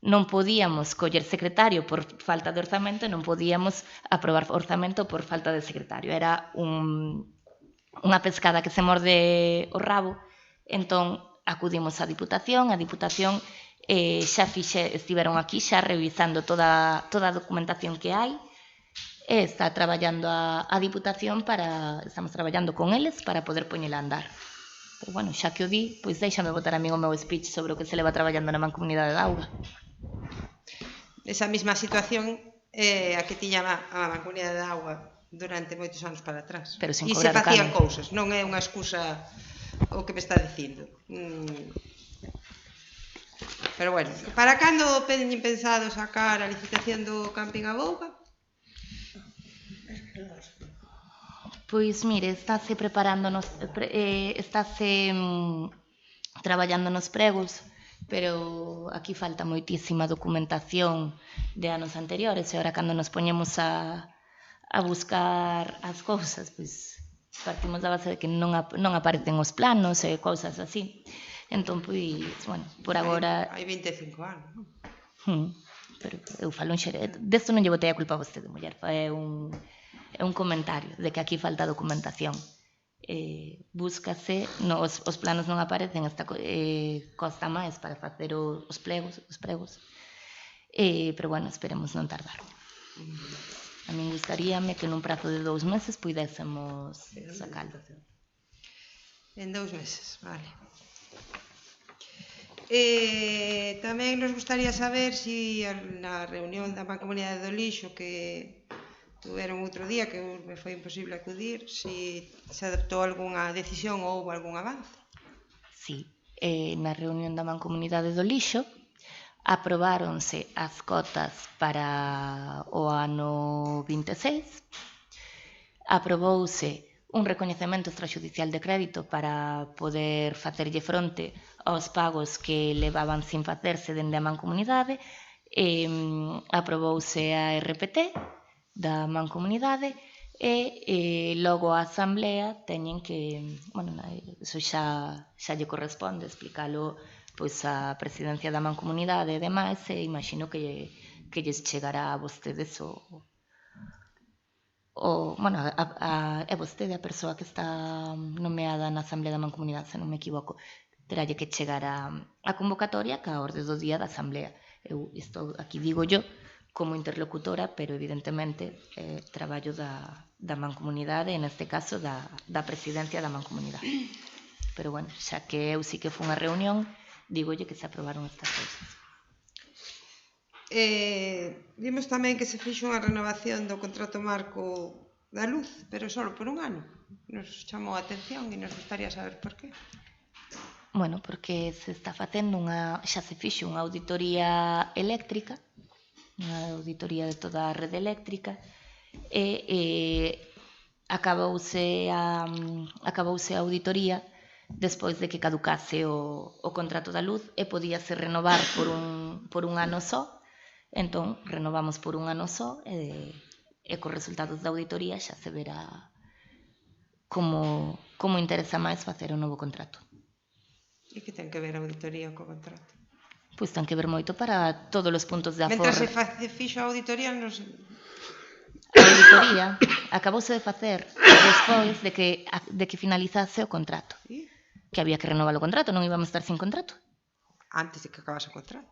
[SPEAKER 1] non podíamos coller secretario por falta de orzamento e non podíamos aprobar orzamento por falta de secretario. Era unha pescada que se morde o rabo. Entón, acudimos á Diputación, xa estiveron aquí xa revisando toda a documentación que hai, e está traballando a Diputación estamos traballando con eles para poder poñela a andar. Pero bueno, xa que o di, pois déixame botar a min o meu speech sobre o que se leva traballando na Mancomunidade de Auga.
[SPEAKER 3] Esa mesma situación a que tiña a Mancomunidade de Auga durante moitos anos para atrás.
[SPEAKER 1] Pero sin
[SPEAKER 3] e
[SPEAKER 1] cobrar
[SPEAKER 3] se facían
[SPEAKER 1] canon.
[SPEAKER 3] cousas, non é unha excusa o que me está dicindo. Pero bueno, para cando teñen pensado sacar a licitación do camping a Bouga?
[SPEAKER 1] Pois mire, estáse traballando nos pregos, pero aquí falta moitísima documentación de anos anteriores, e agora cando nos poñemos a buscar as cousas, pois partimos da base de que non aparecen os planos e cousas así. Entón, pois, bueno, por agora...
[SPEAKER 3] Hai 25 anos, non?
[SPEAKER 1] Pero eu falo en xere... Desto non lle botei a culpa a vostede, muller. É un comentario de que aquí falta documentación. Búscase, os planos non aparecen, costa máis para facer os pregos. Pero bueno, esperemos non tardar. A min gustaríame que nun prazo de 2 meses puidésemos sacalo.
[SPEAKER 3] En 2 meses, vale. Tamén nos gustaría saber si na reunión da Mancomunidade do Lixo que tuveron outro día, que me foi imposible acudir, si se adoptou algunha decisión ou houve algún avance.
[SPEAKER 1] Sí, na reunión da Mancomunidade do Lixo aprobáronse as cotas para o ano 26, aprobouse un recoñecemento extrajudicial de crédito para poder facerlle fronte aos pagos que levaban sin facerse dende a Mancomunidade, aprobouse a RPT da Mancomunidade e logo a Asamblea teñen que, bueno, iso xa lle corresponde explicalo pois a presidencia da Mancomunidade e demais, e imagino que lles chegará a vostedes bueno, é vostede a persoa que está nomeada na Asamblea da Mancomunidade, se non me equivoco, teralle que chegar a convocatoria ca orde do día da Asamblea. Eu estou aquí, digo yo, como interlocutora, pero evidentemente traballo da Mancomunidade, e neste caso da presidencia da Mancomunidade. Pero bueno, xa que eu sí que fui unha reunión, digolle que se aprobaron estas cousas.
[SPEAKER 3] Vimos tamén que se fixo unha renovación do contrato marco da luz, pero só por un ano. Nos chamou a atención e nos gustaría saber por qué.
[SPEAKER 1] Bueno, porque se está facendo xa se fixo unha auditoría eléctrica, unha auditoría de toda a rede eléctrica, e acabouse a auditoría despois de que caducase o contrato da luz e podíase renovar por un ano só. Entón, renovamos por un ano só e cos resultados da auditoría xa se verá como interesa máis facer un novo contrato.
[SPEAKER 3] E que ten que ver a auditoría co contrato?
[SPEAKER 1] Pois ten que ver moito para todos os puntos de aforro.
[SPEAKER 3] Mentre se fixo a auditoría, A
[SPEAKER 1] auditoría acabouse de facer despois de que finalizase o contrato. Que había que renovar o contrato, non íbamos a estar sin contrato.
[SPEAKER 3] Antes de que acabase o contrato.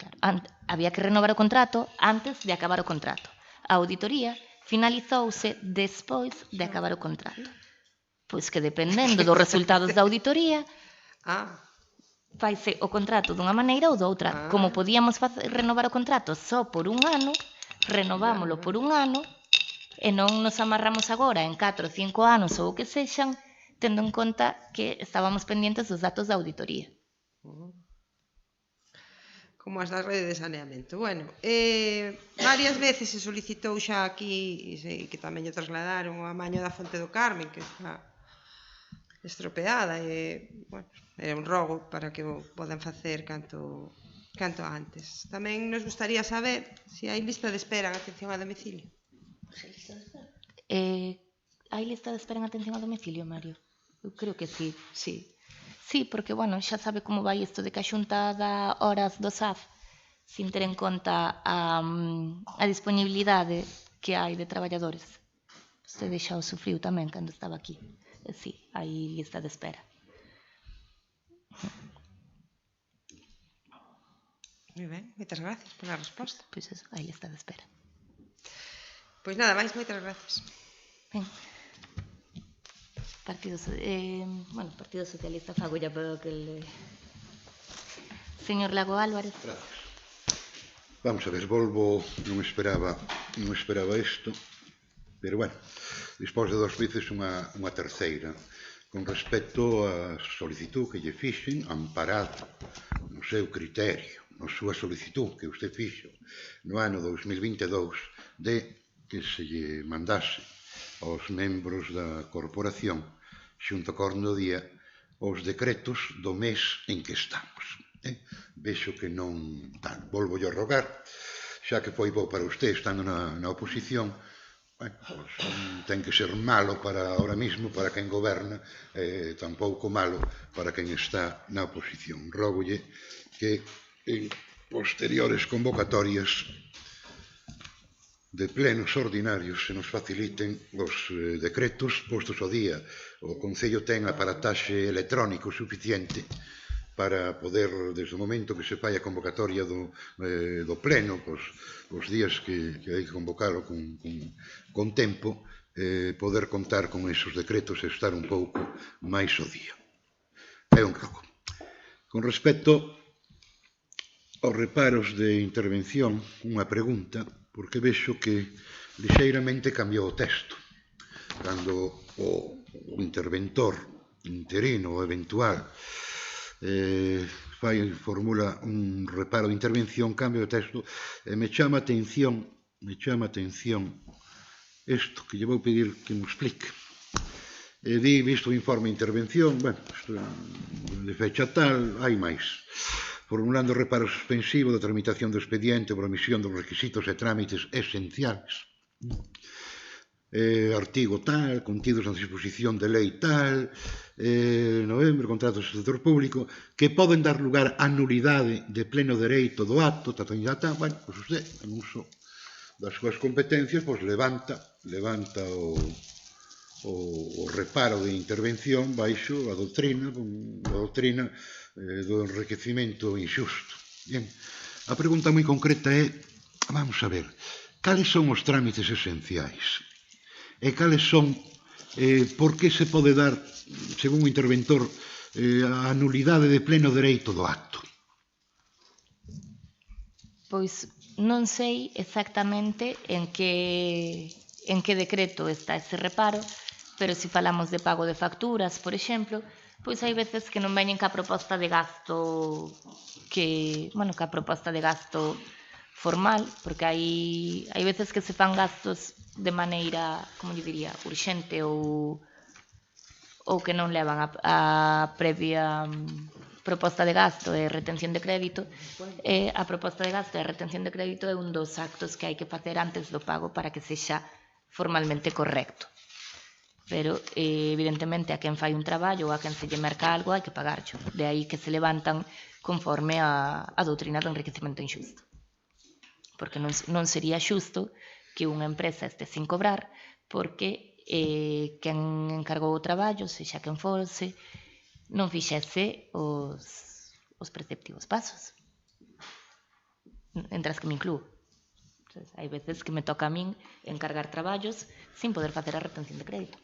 [SPEAKER 1] Claro, había que renovar o contrato antes de acabar o contrato. A auditoría finalizouse despois de acabar o contrato. Pois que dependendo dos resultados da auditoría, faise o contrato dunha maneira ou doutra. Como podíamos renovar o contrato só por un ano, renovámoslo por un ano e non nos amarramos agora en 4 ou 5 anos ou o que sexan, tendo en conta que estábamos pendientes dos datos da auditoría.
[SPEAKER 3] como as da rede de saneamento. Bueno, varias veces se solicitou xa aquí, e sei que tamén lle trasladaron o amaño da Fonte do Carmen, que está estropeada, e, bueno, é un rogo para que o podan facer canto antes. Tamén nos gustaría saber se hai lista de espera en atención a domicilio.
[SPEAKER 1] Hai lista de espera en atención a domicilio, Mario? Eu creo que sí. Sí, porque, bueno, xa sabe como vai isto de que a Xunta dá horas do SAF sin ter en conta a disponibilidade que hai de traballadores. Vostede xa o sufriu tamén cando estaba aquí. Sí, hai lista de espera.
[SPEAKER 3] Moi ben, moitas gracias pola resposta.
[SPEAKER 1] Pois eso, hai lista de espera.
[SPEAKER 3] Pois nada máis, moitas gracias.
[SPEAKER 1] Ben. Partido Socialista fago ya para que señor Lago Álvarez.
[SPEAKER 5] Gracias. Vamos a ver, volvo, non esperaba isto, pero bueno, despois de 2 veces unha terceira, con respecto á solicitud que lle fixen, amparado no seu criterio, na súa solicitud que usted fixo no ano 2022, de que se lle mandase aos membros da corporación xunto co orden do día os decretos do mes en que estamos. Vexo que non tal, volvo yo a rogar, xa que foi bo para usted estando na oposición, bueno, pues, ten que ser malo para ahora mismo, para quen goberna, tampouco malo para quen está na oposición. Rógolle que en posteriores convocatorias de plenos ordinarios se nos faciliten os decretos postos ao día. O Concello ten aparataxe electrónico suficiente para poder, desde o momento que se fai a convocatoria do pleno, os días que hai que convocalo con tempo, poder contar con esos decretos e estar un pouco máis ao día. É un rogo. Con respecto aos reparos de intervención, unha pregunta, porque vexo que lixeiramente cambiou o texto. Cando o interventor interino ou eventual formula un reparo de intervención, cambio de texto, e me chama a atención isto que lle vou pedir que me explique. Visto o informe de intervención, bueno, de fecha tal, hai máis. Formulando reparo suspensivo da tramitación do expediente por omisión dos requisitos e trámites esenciales. Artigo tal, contidos na disposición de lei tal, novembro, contratos do sector público, que poden dar lugar a nulidade de pleno dereito do acto, bueno, pois usted, en uso das súas competencias, pois levanta o reparo de intervención baixo a doutrina do enriquecimento injusto. Bien, a pregunta moi concreta é, vamos a ver, cales son os trámites esenciais? E cales son, por que se pode dar, según o interventor, a nulidade de pleno dereito do acto?
[SPEAKER 1] Pois non sei exactamente en que decreto está ese reparo, pero se falamos de pago de facturas, por exemplo, pois hai veces que non veñen ca proposta de gasto ca proposta de gasto formal, porque hai veces que se fan gastos de maneira, como lle diría, urxente ou que non levan a previa proposta de gasto e retención de crédito. A proposta de gasto e retención de crédito é un dos actos que hai que facer antes do pago para que sexa formalmente correcto. Pero, evidentemente, a quen fai un traballo ou a quen se lle merca algo hai que pagarlo. De aí que se levantan conforme a doutrina do enriquecimento injusto. Porque non sería xusto que unha empresa este sin cobrar porque quen encargou o traballo, sexa quen fose, non fixese os preceptivos pasos. Entre as que me inclúo. Hai veces que me toca a min encargar traballos sin poder facer a retención de crédito.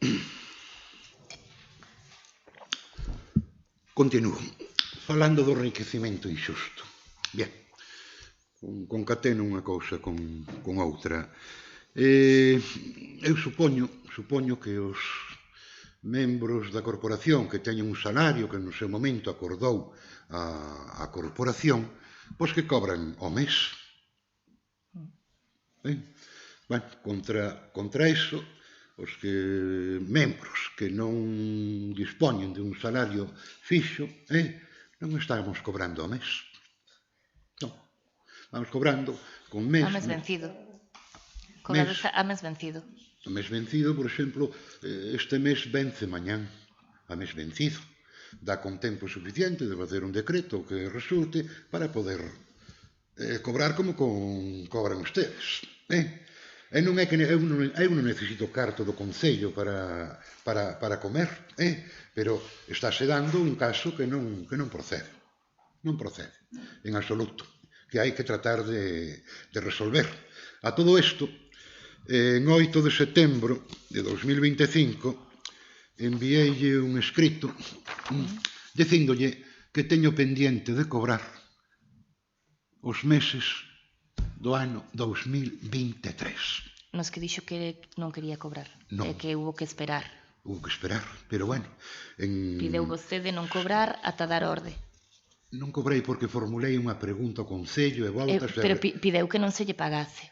[SPEAKER 5] Continúo. Falando do enriquecimento injusto. Bien. Concateno unha cousa con outra. Eu supoño que os membros da corporación que teñen un salario que no seu momento acordou a corporación, pois que cobran ao mes. Bueno, contra iso, os que membros que non dispoñen de un salario fixo, non estamos cobrando ao mes. Non, estamos cobrando con mes...
[SPEAKER 1] A mes vencido. Cobrades a mes vencido.
[SPEAKER 5] A mes vencido, por exemplo, este mes vence mañán, a mes vencido. Dá con tempo suficiente de facer un decreto que resulte para poder cobrar como cobran ustedes. E non é que eu non necesito carto do Concello para comer, pero estáse dando un caso que non procede. Non procede, en absoluto, que hai que tratar de resolver. A todo isto, en 8 de setembro de 2025, enviéille un escrito dicíndolle que teño pendiente de cobrar os meses do ano 2023.
[SPEAKER 1] Nos que dixo que non quería cobrar.
[SPEAKER 5] Non.
[SPEAKER 1] E que hubo que esperar.
[SPEAKER 5] Hubo que esperar, pero bueno...
[SPEAKER 1] Pideu vostede non cobrar ata dar orde.
[SPEAKER 5] Non cobrei porque formulei unha pregunta ao Concello e voltas...
[SPEAKER 1] Pero pideu que non se lle pagase.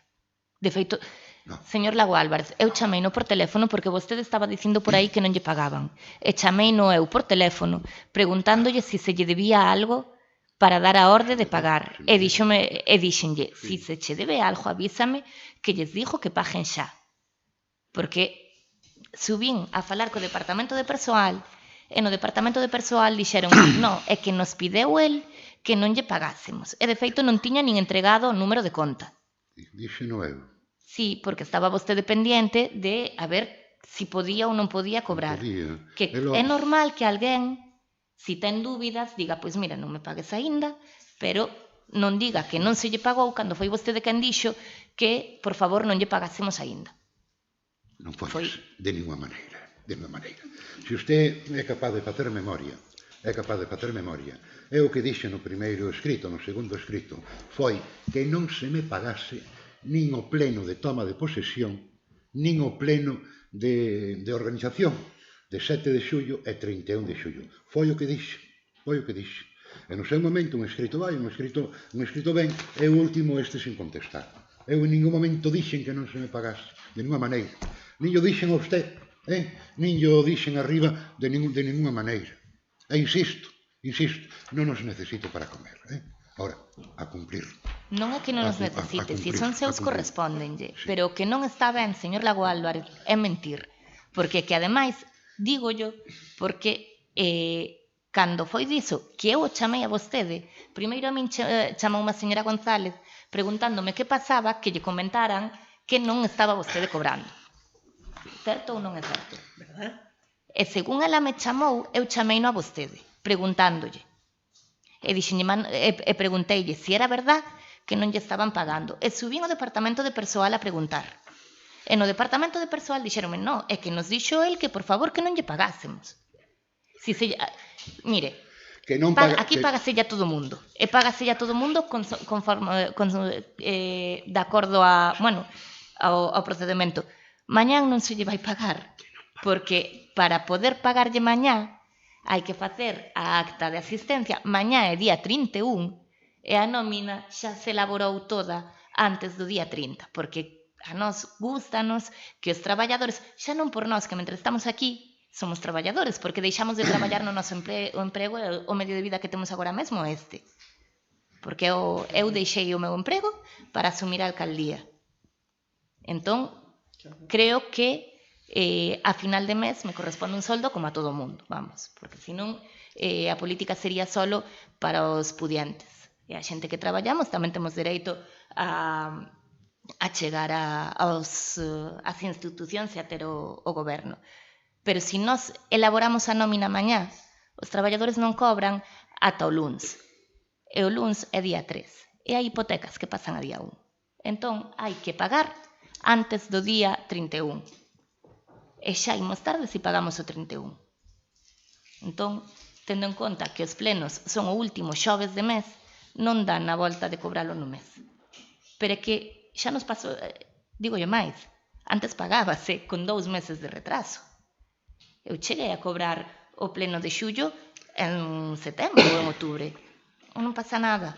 [SPEAKER 1] De feito,
[SPEAKER 5] no.
[SPEAKER 1] Señor Lago Álvarez, eu chameino por teléfono porque vostede estaba dicindo por aí que non lle pagaban. E chameino eu por teléfono preguntándolle se lle debía algo para dar a orde de pagar. E díxenlle, si se che debe algo, avísame que lles digo que paguen xa. Porque subín a falar co Departamento de Persoal e no Departamento de Persoal dixeron no, é que nos pideu el que non lle pagásemos. E de feito non tiña nin entregado o número de conta.
[SPEAKER 5] Dixeno eu.
[SPEAKER 1] Sí, porque estaba vostede pendiente de a ver si podía ou non podía cobrar. Que é normal que alguén, si ten dúbidas, diga, pois mira, non me pagues aínda, pero non diga que non se lle pagou cando foi vostede quen dixo que, por favor, non lle pagásemos aínda.
[SPEAKER 5] Non foi de ninguna maneira, de ninguna maneira. Se usted é capaz de facer memoria, é o que dixe no primeiro escrito, no segundo escrito, foi que non se me pagase nin o pleno de toma de posesión, nin o pleno de organización, de 7 de xullo e 31 de xullo. Foi o que dixe. E no seu momento un escrito vai, un escrito ben, e o último este sin contestar. Eu en ningún momento dixen que non se me pagase, de ninguna maneira. Nin yo dixen a usted, nin yo dixen arriba de ninguna maneira. E insisto, non nos necesito para comer. Ahora, a cumplir.
[SPEAKER 1] Non é que non nos necesite, se son seus correspóndenlle, pero o que non está ben, señor Lago Álvarez, é mentir. Porque que ademais, digo yo, porque cando foi diso que eu o chamei a vostede, primeiro a min chamou unha señora González preguntándome que pasaba que lle comentaran que non estaba vostede cobrando. Certo ou non é certo? E según ela me chamou, eu chameino a vostede, preguntándolle. E pregunteille se era verdad que non lle estaban pagando. E subín ao Departamento de Persoal a preguntar. E no Departamento de Persoal dixeronme, no, é que nos dixo el que por favor que non lle pagásemos. Mire, aquí págase ya todo o mundo. E págase ya todo o mundo de acordo ao procedimento. Mañán non se lle vai pagar, porque para poder pagarlle mañá hai que facer a acta de asistencia. Mañá é día 31 e a nómina xa se elaborou toda antes do día 30, porque a nós gústanos que os traballadores, xa non por nós que mentre estamos aquí somos traballadores, porque deixamos de traballar no noso emprego e o medio de vida que temos agora mesmo este. Porque eu deixei o meu emprego para asumir a alcaldía. Entón, creo que a final de mes me corresponde un soldo como a todo o mundo, vamos, porque senón a política sería solo para os pudientes. E a xente que traballamos tamén temos dereito a chegar ás institucións e a ter o goberno. Pero se nós elaboramos a nómina mañá, os traballadores non cobran ata o luns. E o luns é día 3. E hai hipotecas que pasan a día 1. Entón, hai que pagar antes do día 31. E xa imos tarde se pagamos o 31. Entón, tendo en conta que os plenos son o último xoves de mes, non dan a volta de cobralo no mes. Pero é que xa nos pasou, digo yo máis, antes pagábase con 2 meses de retraso. Eu cheguei a cobrar o pleno de xullo en setembro ou en outubro. Non pasa nada.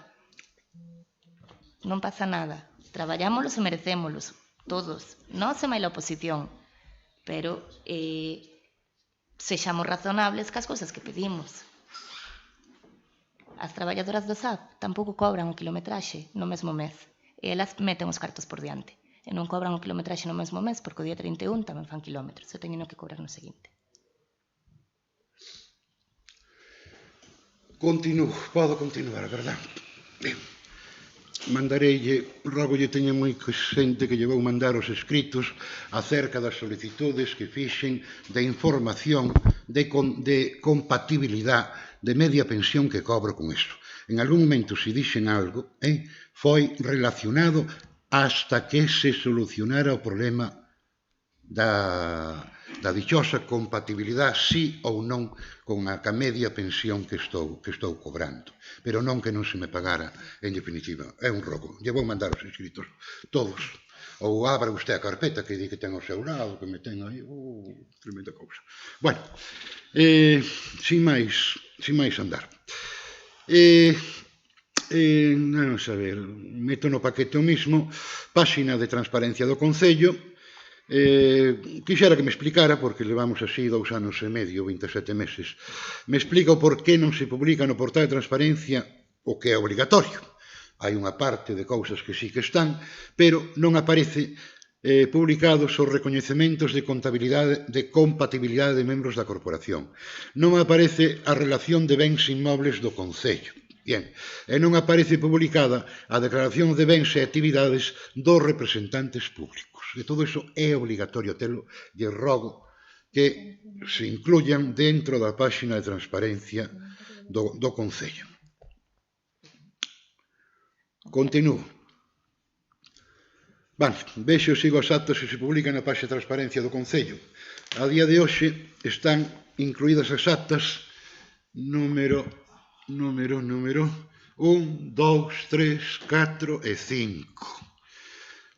[SPEAKER 1] non pasa nada. Traballámolos e merecémolos, todos. Nós e máis a oposición. Pero sexamos razonables cas cousas que pedimos. As traballadoras do SAD tampouco cobran o kilometraxe no mesmo mes. E elas meten os cartos por diante. E non cobran o kilometraxe no mesmo mes porque o día 31 tamén fan kilómetros. E teñen que cobrar no seguinte.
[SPEAKER 5] Podo continuar, verdad? Ben, mandareille, rogolle teña moi xente que lle vou mandar os escritos acerca das solicitudes que fixen de información de compatibilidade de media pensión que cobro con isto. En algún momento, se dixen algo, foi relacionado hasta que se solucionara o problema da dichosa compatibilidade, sí ou non, con a media pensión que estou cobrando. Pero non que non se me pagara, en definitiva. É un rogo. Lle vou mandar os escritos todos. Ou abra usted a carpeta que di que ten ao seu lado, que me ten aí, tremenda cousa. Bueno, sin máis andar. Vamos a ver, meto no paquete o mismo, páxina de transparencia do Concello. Quixera que me explicara, porque levamos así 2 anos e medio, 27 meses, me explica o por que non se publica no portal de transparencia o que é obligatorio. Hai unha parte de cousas que sí que están, pero non aparece publicados os recoñecementos de compatibilidade de membros da corporación. Non aparece a relación de bens inmobles do Concello. Bien, e non aparece publicada a declaración de bens e actividades dos representantes públicos. E todo iso é obligatorio telo, e rogo que se incluyan dentro da páxina de transparencia do Concello. Continúo. Vexo e sigo as actas que se publican na páxina de transparencia do Concello. A día de hoxe están incluídas as actas número 1, 2, 3, 4 e 5.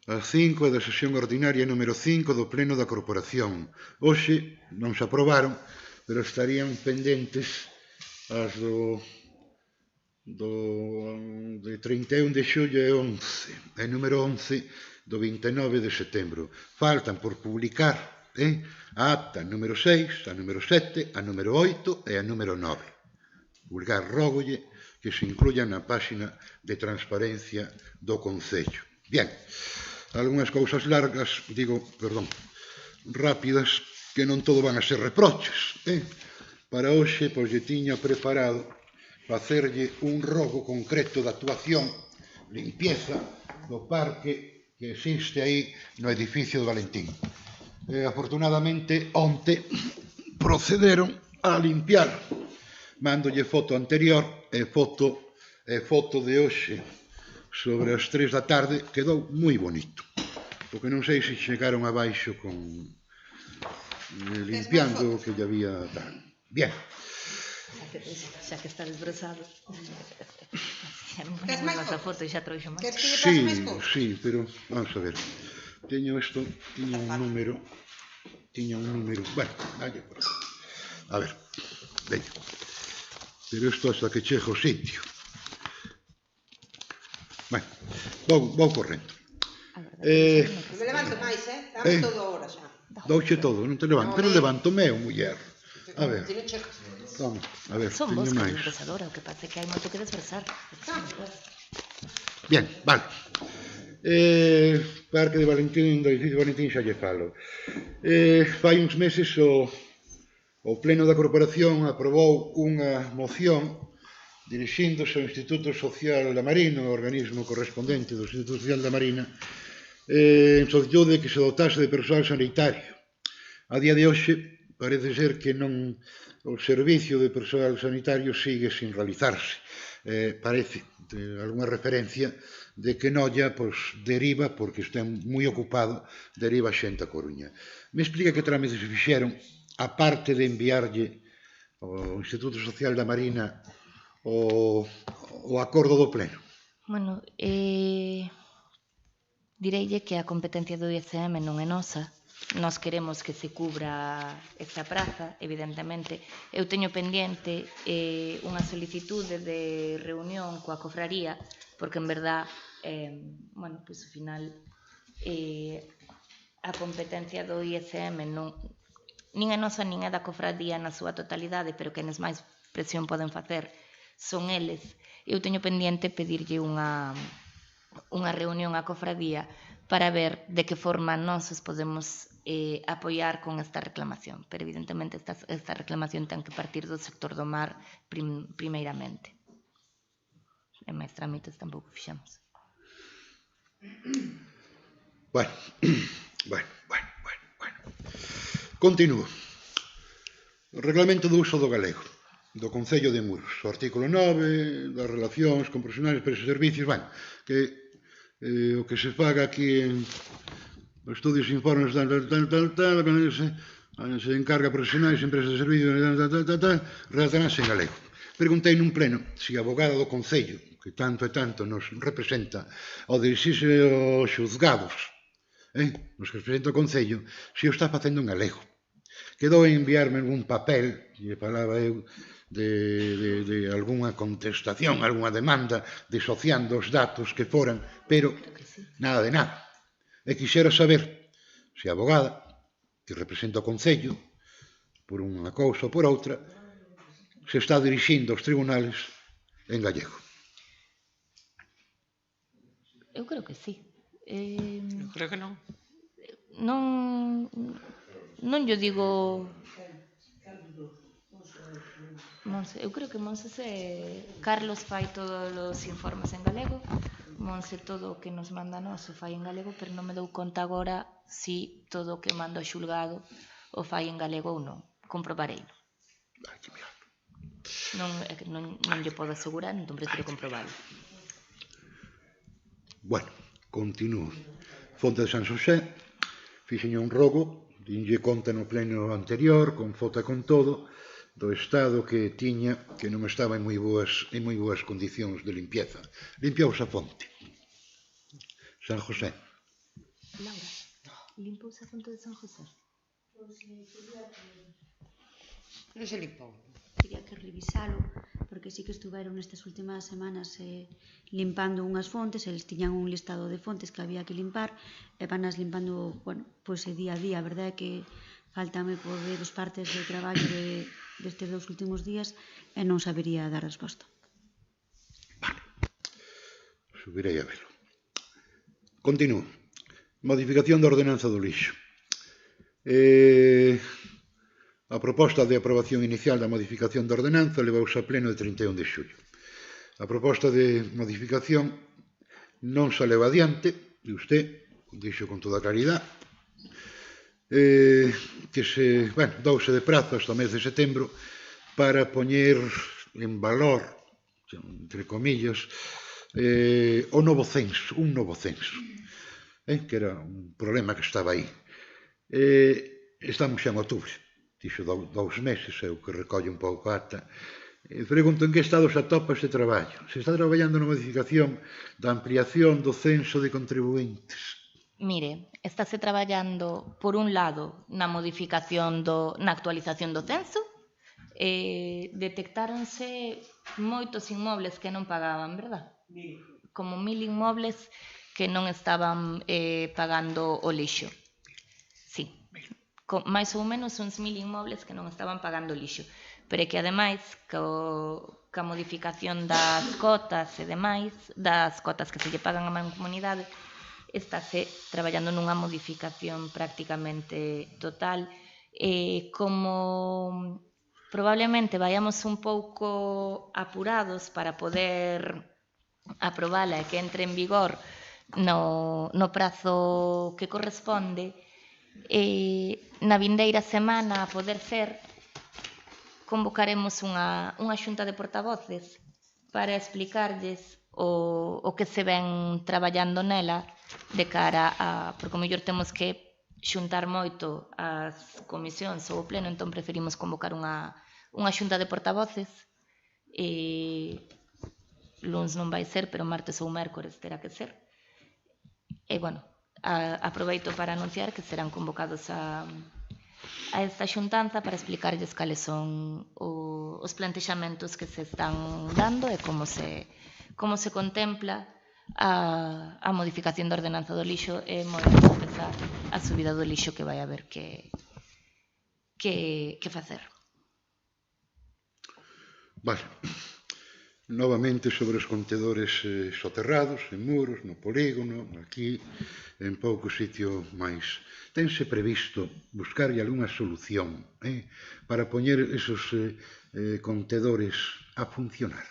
[SPEAKER 5] A 5 é da sesión ordinaria número 5 do Pleno da Corporación. Hoxe non se aprobaron, pero estarían pendentes as de 31 de xullo e 11, e número 11 do 29 de setembro. Faltan por publicar a acta número 6, a número 7, a número 8 e a número 9. Publicar, rógolle que se incluyan na páxina de transparencia do Concello. Bien, algunhas cousas largas, rápidas, que non todo van a ser reproches. Para hoxe, pois, lle tiña preparado facerlle un rogo concreto de actuación, limpieza do parque que existe aí no edificio do Valentín. Afortunadamente, onte procederon a limpiar. Mándolle foto anterior e foto de hoxe sobre as 3 da tarde. Quedou moi bonito. O que non sei se chegaron abaixo con limpiando o que lle había tal. Bien.
[SPEAKER 1] Xa que está desbrozado. Queres máis foto? Xa trouxo máis.
[SPEAKER 5] Sí, pero vamos a ver. Teño isto, tiña un número. Bueno, dalle por aquí. A ver, veño. Pero isto hasta que chego ao sitio. Bueno, vou correndo.
[SPEAKER 3] Non me levanto máis, dame todo ahora xa.
[SPEAKER 5] Douche todo, non te levanto. Pero levántome eu, muller. A ver. Vamos, a ver,
[SPEAKER 1] son vos
[SPEAKER 5] teño
[SPEAKER 1] con
[SPEAKER 5] máis.
[SPEAKER 1] desbrozadora, o que pasa é que hai moito que desbrozar.
[SPEAKER 5] Bien, vale. Parque de Valentín, do edificio de Valentín xa lle falo. Fai uns meses o Pleno da Corporación aprobou unha moción dirixíndose ao Instituto Social da Marina, o organismo correspondente do Instituto Social da Marina, en solicitude de que se dotase de persoal sanitario. A día de hoxe parece ser que non o servicio de persoal sanitario sigue sin realizarse. Parece, algunha referencia de que Noia deriva, porque está moi ocupado, deriva xente a Coruña. Me explica que trámites se fixeron aparte de enviarlle ao Instituto Social da Marina o acordo do Pleno?
[SPEAKER 1] Bueno, direille que a competencia do ICM non é nosa. Nós queremos que se cubra esta praza, evidentemente. Eu teño pendiente unha solicitude de reunión coa cofraría, porque en verdad bueno, pois ao final a competencia do ISM nin é nosa nin é da cofradía na súa totalidade, pero quenes máis presión poden facer son eles. Eu teño pendiente pedirlle unha reunión á cofradía para ver de que forma nós os podemos apoiar con esta reclamación, pero evidentemente esta reclamación ten que partir do sector do mar primeiramente. E máis trámites tampouco fixamos.
[SPEAKER 5] Bueno. Continúo. O reglamento do uso do galego do Concello de Muros, o artículo 9 das relacións con profesionales para eses servicios, que o que se paga aquí en estudios, informes, se encarga a profesionais, empresas de servicios, redactaránse en galego. Preguntei nun pleno se a abogada do Concello, que tanto e tanto nos representa ao dirixirse aos xuzgados, nos que representa o Concello, se o está facendo en galego. Quedou en enviarme algún papel, e falaba eu de algunha contestación, algunha demanda, disociando os datos que foran, pero nada de nada. E quixera saber se a abogada, que representa o Concello, por unha cousa ou por outra, se está dirixindo aos tribunales en gallego.
[SPEAKER 1] Eu creo que sí.
[SPEAKER 8] Eu creo que non.
[SPEAKER 1] Non yo digo... Monse, eu creo que Monse Carlos fai todos os informes en galego, Monse todo o que nos manda nós o fai en galego, pero non me dou conta agora si todo o que mando ao xulgado o fai en galego ou non. Comprobarei. Non lle podo asegurar, entón prefiro comprobarlo.
[SPEAKER 5] Bueno, continúo. Fonte de San Xosé, fixeño un rogo, dinlle conta no pleno anterior, con foto e con todo, do estado que tiña, que non estaba en moi boas condicións de limpieza. Limpiouse a fonte. San José.
[SPEAKER 1] Laura, limpouse a fonte de San José?
[SPEAKER 3] Non se limpou.
[SPEAKER 7] Tería que revisalo, porque sí que estuveron nestas últimas semanas limpando unhas fontes, eles tiñan un listado de fontes que había que limpar, e vanas limpando, bueno, pois día a día. A verdade é que faltame por ver os partes de traballo destes 2 últimos días e non sabería dar resposta.
[SPEAKER 5] Vale. Subirei a velo. Continúo. Modificación da ordenanza do lixo. A proposta de aprobación inicial da modificación da ordenanza levouse a pleno de 31 de xullo. A proposta de modificación non se leva adiante, e usted dixo con toda claridade, que se, douse de prazo hasta o mes de setembro para poñer en valor, entre comillas, un novo censo, que era un problema que estaba aí. Estamos xa en outubro. Dixo 2 meses, é o que recolle un pouco a ata. Pregunto en que estado se atopa este traballo. Se está traballando na modificación da ampliación do censo de contribuintes.
[SPEAKER 1] Mire, estáse traballando, por un lado, na modificación na actualización do censo. Detectáronse moitos inmobles que non pagaban, verdad? Como 1000 inmobles que non estaban pagando o lixo. Sí. máis ou menos uns 1000 inmobles que non estaban pagando lixo, pero é que ademais ca modificación das cotas e demais, das cotas que se lle pagan a mancomunidade, estáse traballando nunha modificación prácticamente total, como probablemente vayamos un pouco apurados para poder aprobala e que entre en vigor no prazo que corresponde, na vindeira semana, a poder ser, convocaremos unha xunta de portavoces para explicarlles o que se ven traballando nela de cara a, porque o mellor temos que xuntar moito as comisións ou o pleno, entón preferimos convocar unha xunta de portavoces. Luns non vai ser, pero martes ou mércores terá que ser. E, bueno, aproveito para anunciar que serán convocados a esta xuntanza para explicarlles cales son os plantexamentos que se están dando e como se contempla a modificación da ordenanza do lixo e movemos a empezar a subida do lixo que vai haber que facer.
[SPEAKER 5] Vale. Novamente sobre os contedores soterrados, en muros, no polígono, aquí, en pouco sitio máis. Tense previsto buscarlle algunha solución para poñer esos contedores a funcionar?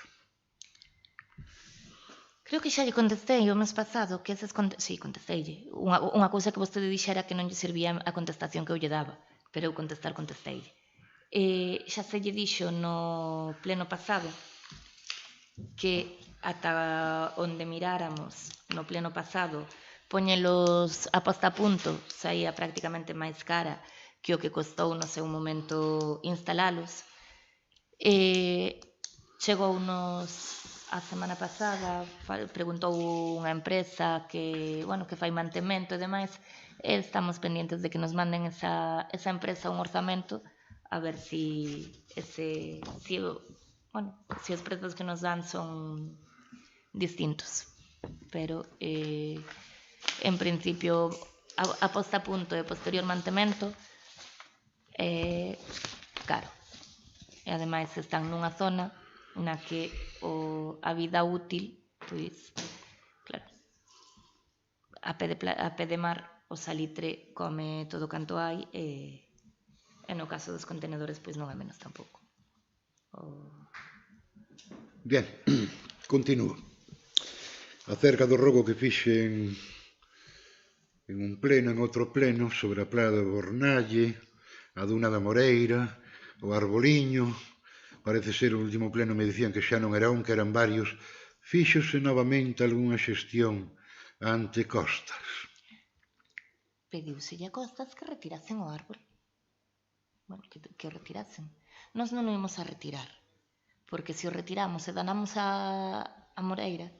[SPEAKER 1] Creo que xa lle contestei o mes pasado que eses sí, contesteille. Unha cousa que vostede dixera que non lle servía a contestación que eu lle daba, pero eu contesteille. Xa se lle dixo no pleno pasado que ata onde miráramos no pleno pasado poñelos a posta a punto saía prácticamente máis cara que o que costou no seu momento instalalos. Chegounos a semana pasada, preguntou unha empresa que fai mantemento e demais, e estamos pendientes de que nos manden esa empresa un orzamento a ver si os prezos que nos dan son distintos. Pero, en principio, a posta a punto e posterior mantemento é caro. E, ademais, están nunha zona na que a vida útil, pois, claro, a pé de mar, o salitre come todo canto hai e no caso dos contenedores, pois non é menos tampouco.
[SPEAKER 5] Bien, continúo. Acerca do rogo que fixen en un pleno, en outro pleno, sobre a Praia de Bornalle, a Duna da Moreira, o Arboliño, parece ser o último pleno me dicían que xa non era un, que eran varios, fíxose novamente algunha xestión ante Costas?
[SPEAKER 1] Pediuselle a Costas que retirasen o árbol. Que retirasen. Nós non o ímos a retirar, porque se o retiramos e danamos a Moreira,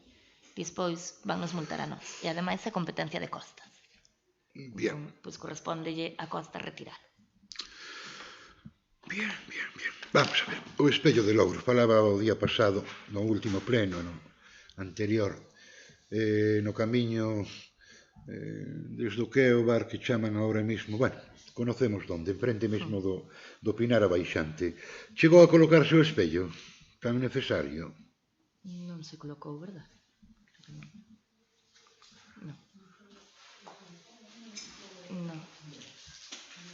[SPEAKER 1] despois van nos multar a nós. E ademais é competencia de Costas.
[SPEAKER 5] Bien.
[SPEAKER 1] Pois correspóndelle a Costas retirar.
[SPEAKER 5] Bien. Vamos a ver. O espello de Louro. Falaba o día pasado, no último pleno, no anterior, no camiño desde o que é o bar que chaman agora mesmo, conocemos onde, enfrente mesmo do Pinar a Baixante. Chegou a colocarse o espello tan necesario?
[SPEAKER 1] Non se colocou, verdad?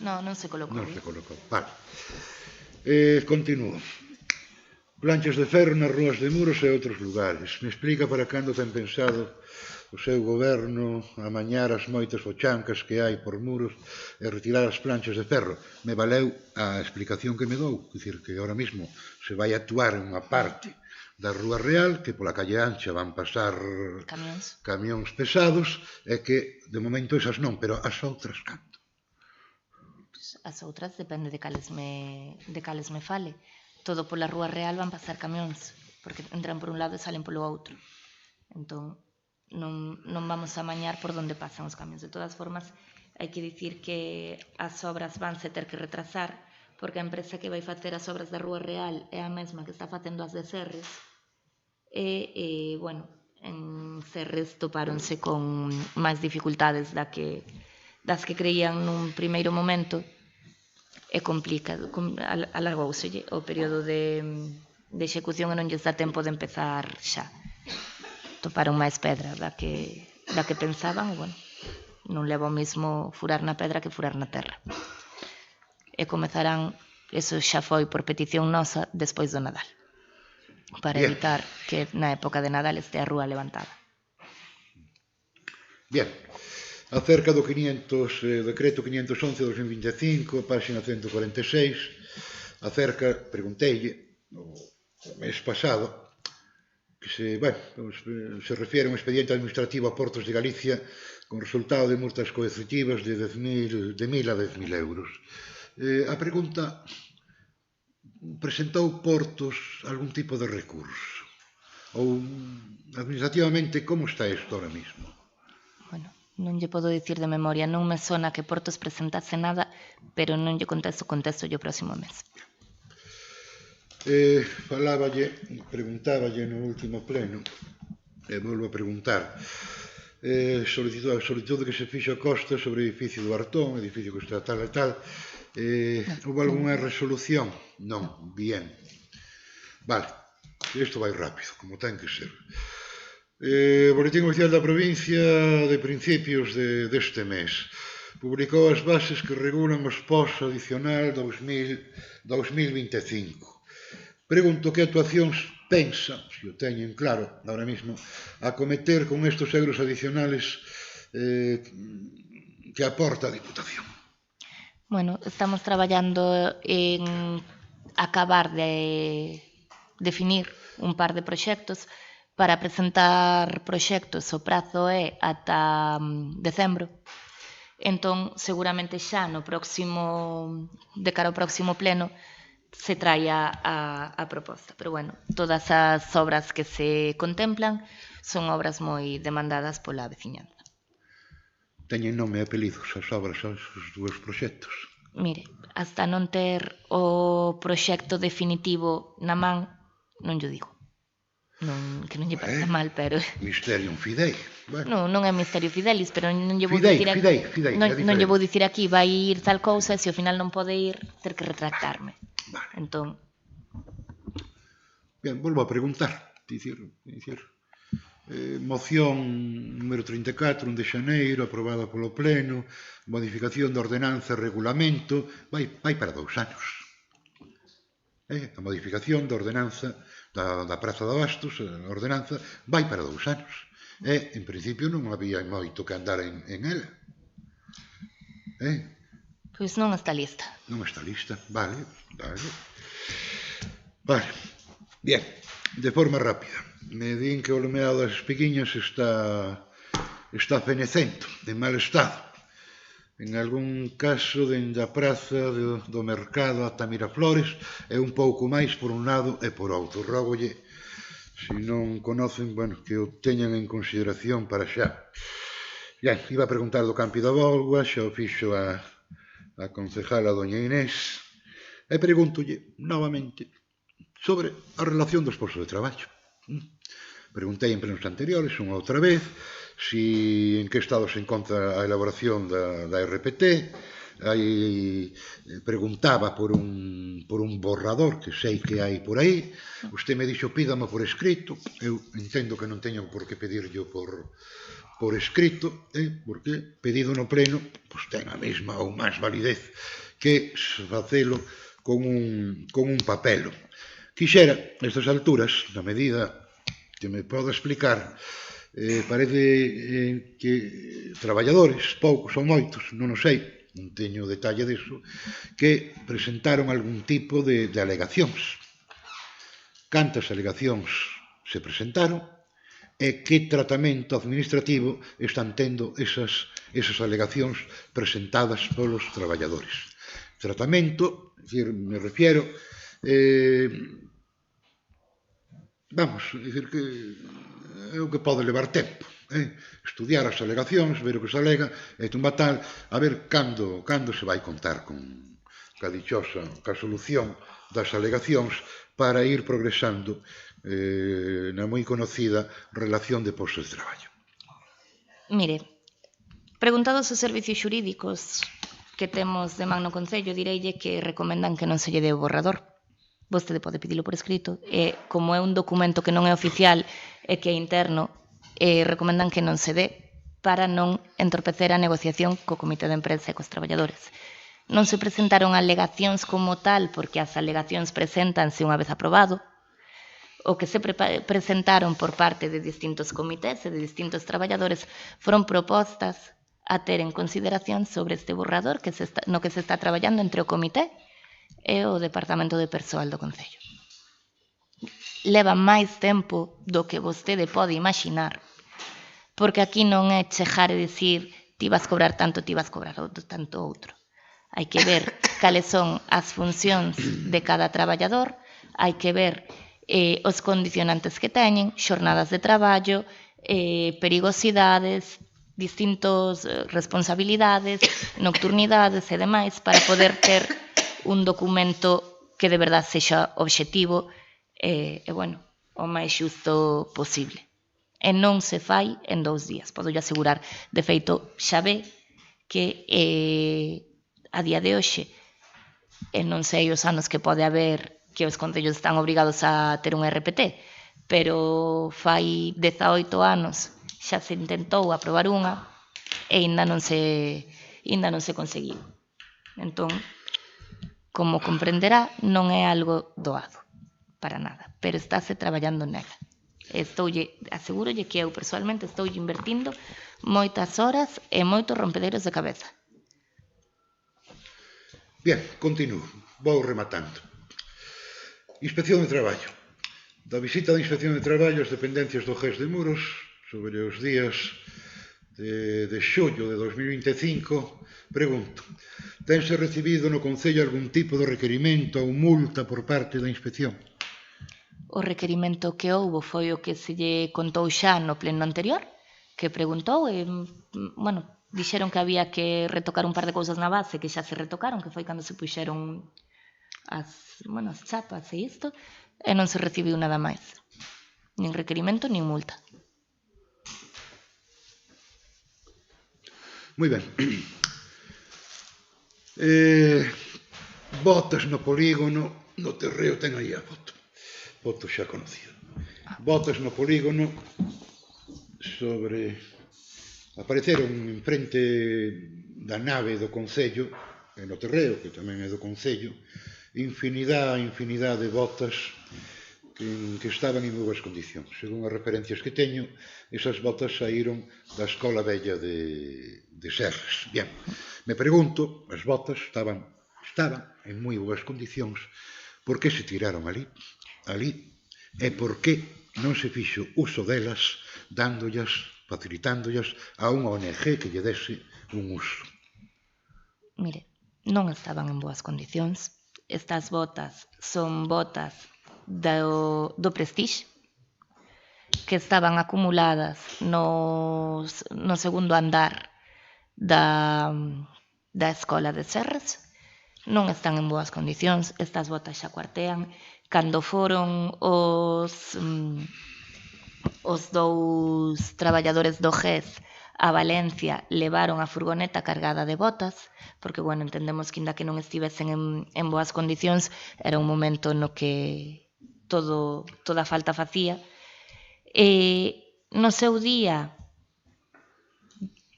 [SPEAKER 1] Non se colocou.
[SPEAKER 5] Non se colocou, vale. Continúo. Planchas de ferro nas rúas de Muros e outros lugares. Me explica para cando ten pensado o seu goberno amañar as moitas fochancas que hai por Muros e retirar as planchas de ferro. Me valeu a explicación que me dou, dicir que ahora mismo se vai actuar en unha parte da Rúa Real, que pola calle ancha van pasar camións pesados, e que de momento esas non, pero as outras canto?
[SPEAKER 1] As outras depende de cales me fale. Todo pola Rúa Real van pasar camións, porque entran por un lado e salen polo outro. Entón, non vamos a mañar por onde pasan os camións. De todas formas, hai que dicir que as obras vanse ter que retrasar, porque a empresa que vai facer as obras da Rúa Real é a mesma que está facendo as de Serres, e, en Serres topáronse con máis dificultades das que creían nun primeiro momento, é complicado, alargouselle o período de execución e non lles dá tempo de empezar xa. Toparon máis pedra da que pensaban, e non leva o mesmo furar na pedra que furar na terra. E comezarán, eso xa foi por petición nosa, despois do Nadal, para evitar que na época de Nadal este a rúa levantada.
[SPEAKER 5] Bien. Acerca do decreto 511-2025, página 146, pregunteille, o mes pasado, que se refiere a un expediente administrativo a Portos de Galicia con resultado de multas coercitivas de 1.000 a 10.000 euros. A pregunta, presentou Portos algún tipo de recurso? Ou, administrativamente, como está isto ahora mismo?
[SPEAKER 1] Non lle podo dicir de memoria, non me sona que Portos presentase nada, pero non lle contesto o próximo mes.
[SPEAKER 5] Preguntáballe no último pleno volvo a preguntar. Solicitude que se fixo a Costa sobre o edificio do Artón, edificio que está tal e tal. Houve algunha resolución? Non, bien. Vale, isto vai rápido, como ten que ser. Boletín Oficial da Provincia de principios deste mes publicou as bases que regulan os POS adicional 2025. Pregunto que actuacións pensa, se o teñen claro ahora mismo, a cometer con estes euros adicionales que aporta a Diputación.
[SPEAKER 1] Bueno, estamos traballando en acabar de definir un par de proxectos. Para presentar proxectos o prazo é ata decembro. Entón, seguramente xa no próximo, de cara ao próximo pleno, se traia a proposta. Pero bueno, todas as obras que se contemplan son obras moi demandadas pola veciñanza.
[SPEAKER 5] Teñen nome e apelidos as obras, os dous proxectos?
[SPEAKER 1] Mire, hasta non ter o proxecto definitivo na man, non llo digo. Que non lle parece mal, pero...
[SPEAKER 5] Misterium fidei.
[SPEAKER 1] Non é Misterio Fidelis, pero non lle vou dicir aquí... Non lle vou dicir aquí, vai ir tal cousa, e se ao final non pode ir, ter que retractarme. Entón...
[SPEAKER 5] Ben, volvo a preguntar. Moción número 34, 1 de xaneiro, aprobada polo Pleno, modificación de ordenanza e regulamento, vai para 2 anos. A modificación da ordenanza da Praza de Abastos, a ordenanza, vai para 2 anos. En principio non había moito que andar en ela.
[SPEAKER 1] Pois non está lista.
[SPEAKER 5] Non está lista, vale. Vale, bien, de forma rápida. Me din que o alumeado das Espiquiñas está fenecento, de mal estado. En algún caso, dende a praza do mercado ata Miraflores, é un pouco máis por un lado e por outro. Rógolle, se non conocen, que o teñan en consideración para xa. Iba a preguntar do Campi da Volva, xa o fixo a concejala doña Inés, e pregúntolle novamente sobre a relación dos postos de traballo. Preguntei en plenos anteriores, unha outra vez, en que estado se encontra a elaboración da RPT. Preguntaba por un borrador que sei que hai por aí. Usted me dixo pídamo por escrito. Eu entendo que non teño por que pedirlo por escrito, porque pedido no pleno ten a mesma ou máis validez que facelo con un papelo. Quixera, nestas alturas, na medida que me podo explicar, parece que traballadores, poucos ou moitos, non o sei, non teño detalle disso, que presentaron algún tipo de alegacións. Cantas alegacións se presentaron e que tratamento administrativo están tendo esas alegacións presentadas polos traballadores. Tratamento, me refiero, que é o que pode levar tempo. Estudiar as alegacións, ver o que se alega, e tumba tal, a ver cando se vai contar con a dichosa solución das alegacións para ir progresando na moi conocida relación de postos de traballo.
[SPEAKER 1] Mire, preguntados os servicios xurídicos que temos de man no Concello, direille que recomendan que non se lle dé o borrador. Vostede pode pedilo por escrito, e como é un documento que non é oficial e que é interno, recomendan que non se dé para non entorpecer a negociación co comité de empresa e cos traballadores. Non se presentaron alegacións como tal, porque as alegacións preséntanse unha vez aprobado. O que se presentaron por parte de distintos comités e de distintos traballadores foron propostas a ter en consideración sobre este borrador no que se está traballando entre o comité e o Departamento de Persoal do Concello. Leva máis tempo do que vostede pode imaginar, porque aquí non é chegar e dicir ti vas cobrar tanto, ti vas cobrar tanto outro. Hai que ver cales son as funcións de cada traballador, hai que ver os condicionantes que teñen, xornadas de traballo, perigosidades, distintas responsabilidades, nocturnidades e demais, para poder ter un documento que de verdade sexa obxectivo e, o máis xusto posible. e non se fai en 2 días, podo asegurar. De feito, xa ve que a día de hoxe, e non sei os anos que pode haber que os concellos están obrigados a ter un RPT, pero fai 18 anos xa se intentou aprobar unha e ainda non se conseguiu. Entón, como comprenderá, non é algo doado, para nada, pero estáse traballando nela. Asegúrolle que eu, personalmente, estou invertindo moitas horas e moitos rompedeiros de cabeza.
[SPEAKER 5] Bien, continúo. Vou rematando. Inspección de traballo. Da visita da Inspección de Traballo ás dependencias do GES de Muros sobre os días de xullo de 2025, pregunto, tense recibido no Concello algún tipo de requerimento ou multa por parte da Inspección?
[SPEAKER 1] O requerimento que houbo foi o que se lle contou xa no pleno anterior, que preguntou e, bueno, dixeron que había que retocar un par de cousas na base que xa se retocaron, que foi cando se puxeron as chapas e isto, e non se recibiu nada máis. Nin requerimento, nin multa.
[SPEAKER 5] Moi ben. Botas no polígono, no terreo ten aí a foto. Foto xa conocida. Botas no polígono sobre... Apareceron en frente da nave do Concello, e no terreo, que tamén é do Concello, infinidade de botas que estaban en boas condicións. Según as referencias que teño, esas botas saíron da Escola Vella de Serres. Bien, me pregunto, as botas estaban en moi boas condicións, por que se tiraron ali, e por que non se fixo uso delas, facilitándolas a unha ONG que lle dese un uso?
[SPEAKER 1] Mire, non estaban en boas condicións. Estas botas son botas do Prestige, que estaban acumuladas no segundo andar da Escola de Serres. Non están en boas condicións. Estas botas xa cuartean. Cando foron os 2 traballadores do GES a Valencia, levaron a furgoneta cargada de botas, porque, bueno, entendemos que, inda que non estivesen en boas condicións, era un momento no que toda falta facía. No seu día,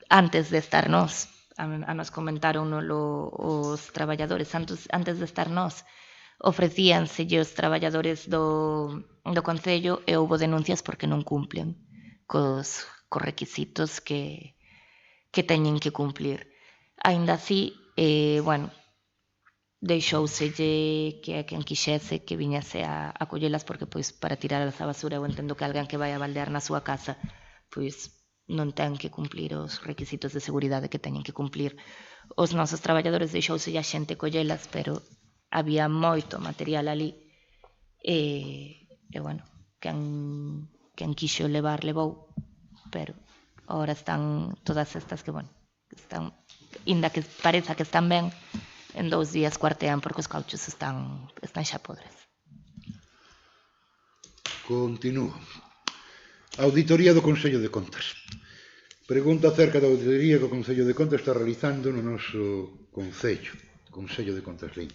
[SPEAKER 1] antes de estar nós, a nos comentaron os traballadores, antes de estar nós, ofrecíanselle os traballadores do Concello e houbo denuncias porque non cumplen cos requisitos que teñen que cumplir. Aínda así, bueno, deixouselle que a quen quixese que viñase a collelas, porque, pois, para tiralas á basura, eu entendo que alguén que vai a baldear na súa casa, pois, non ten que cumplir os requisitos de seguridade que teñen que cumplir. Os nosos traballadores deixouselle a xente collelas, pero había moito material ali e bueno, quen quixo levar, levou, pero agora están todas estas que, bueno, están, inda que pareza que están ben, en 2 días cuartean porque os cauchos están xa podres.
[SPEAKER 5] Continúo. Auditoría do Consello de Contas. Pregunta acerca da auditoría que o Consello de Contas está realizando no noso Concello de Contas Leín.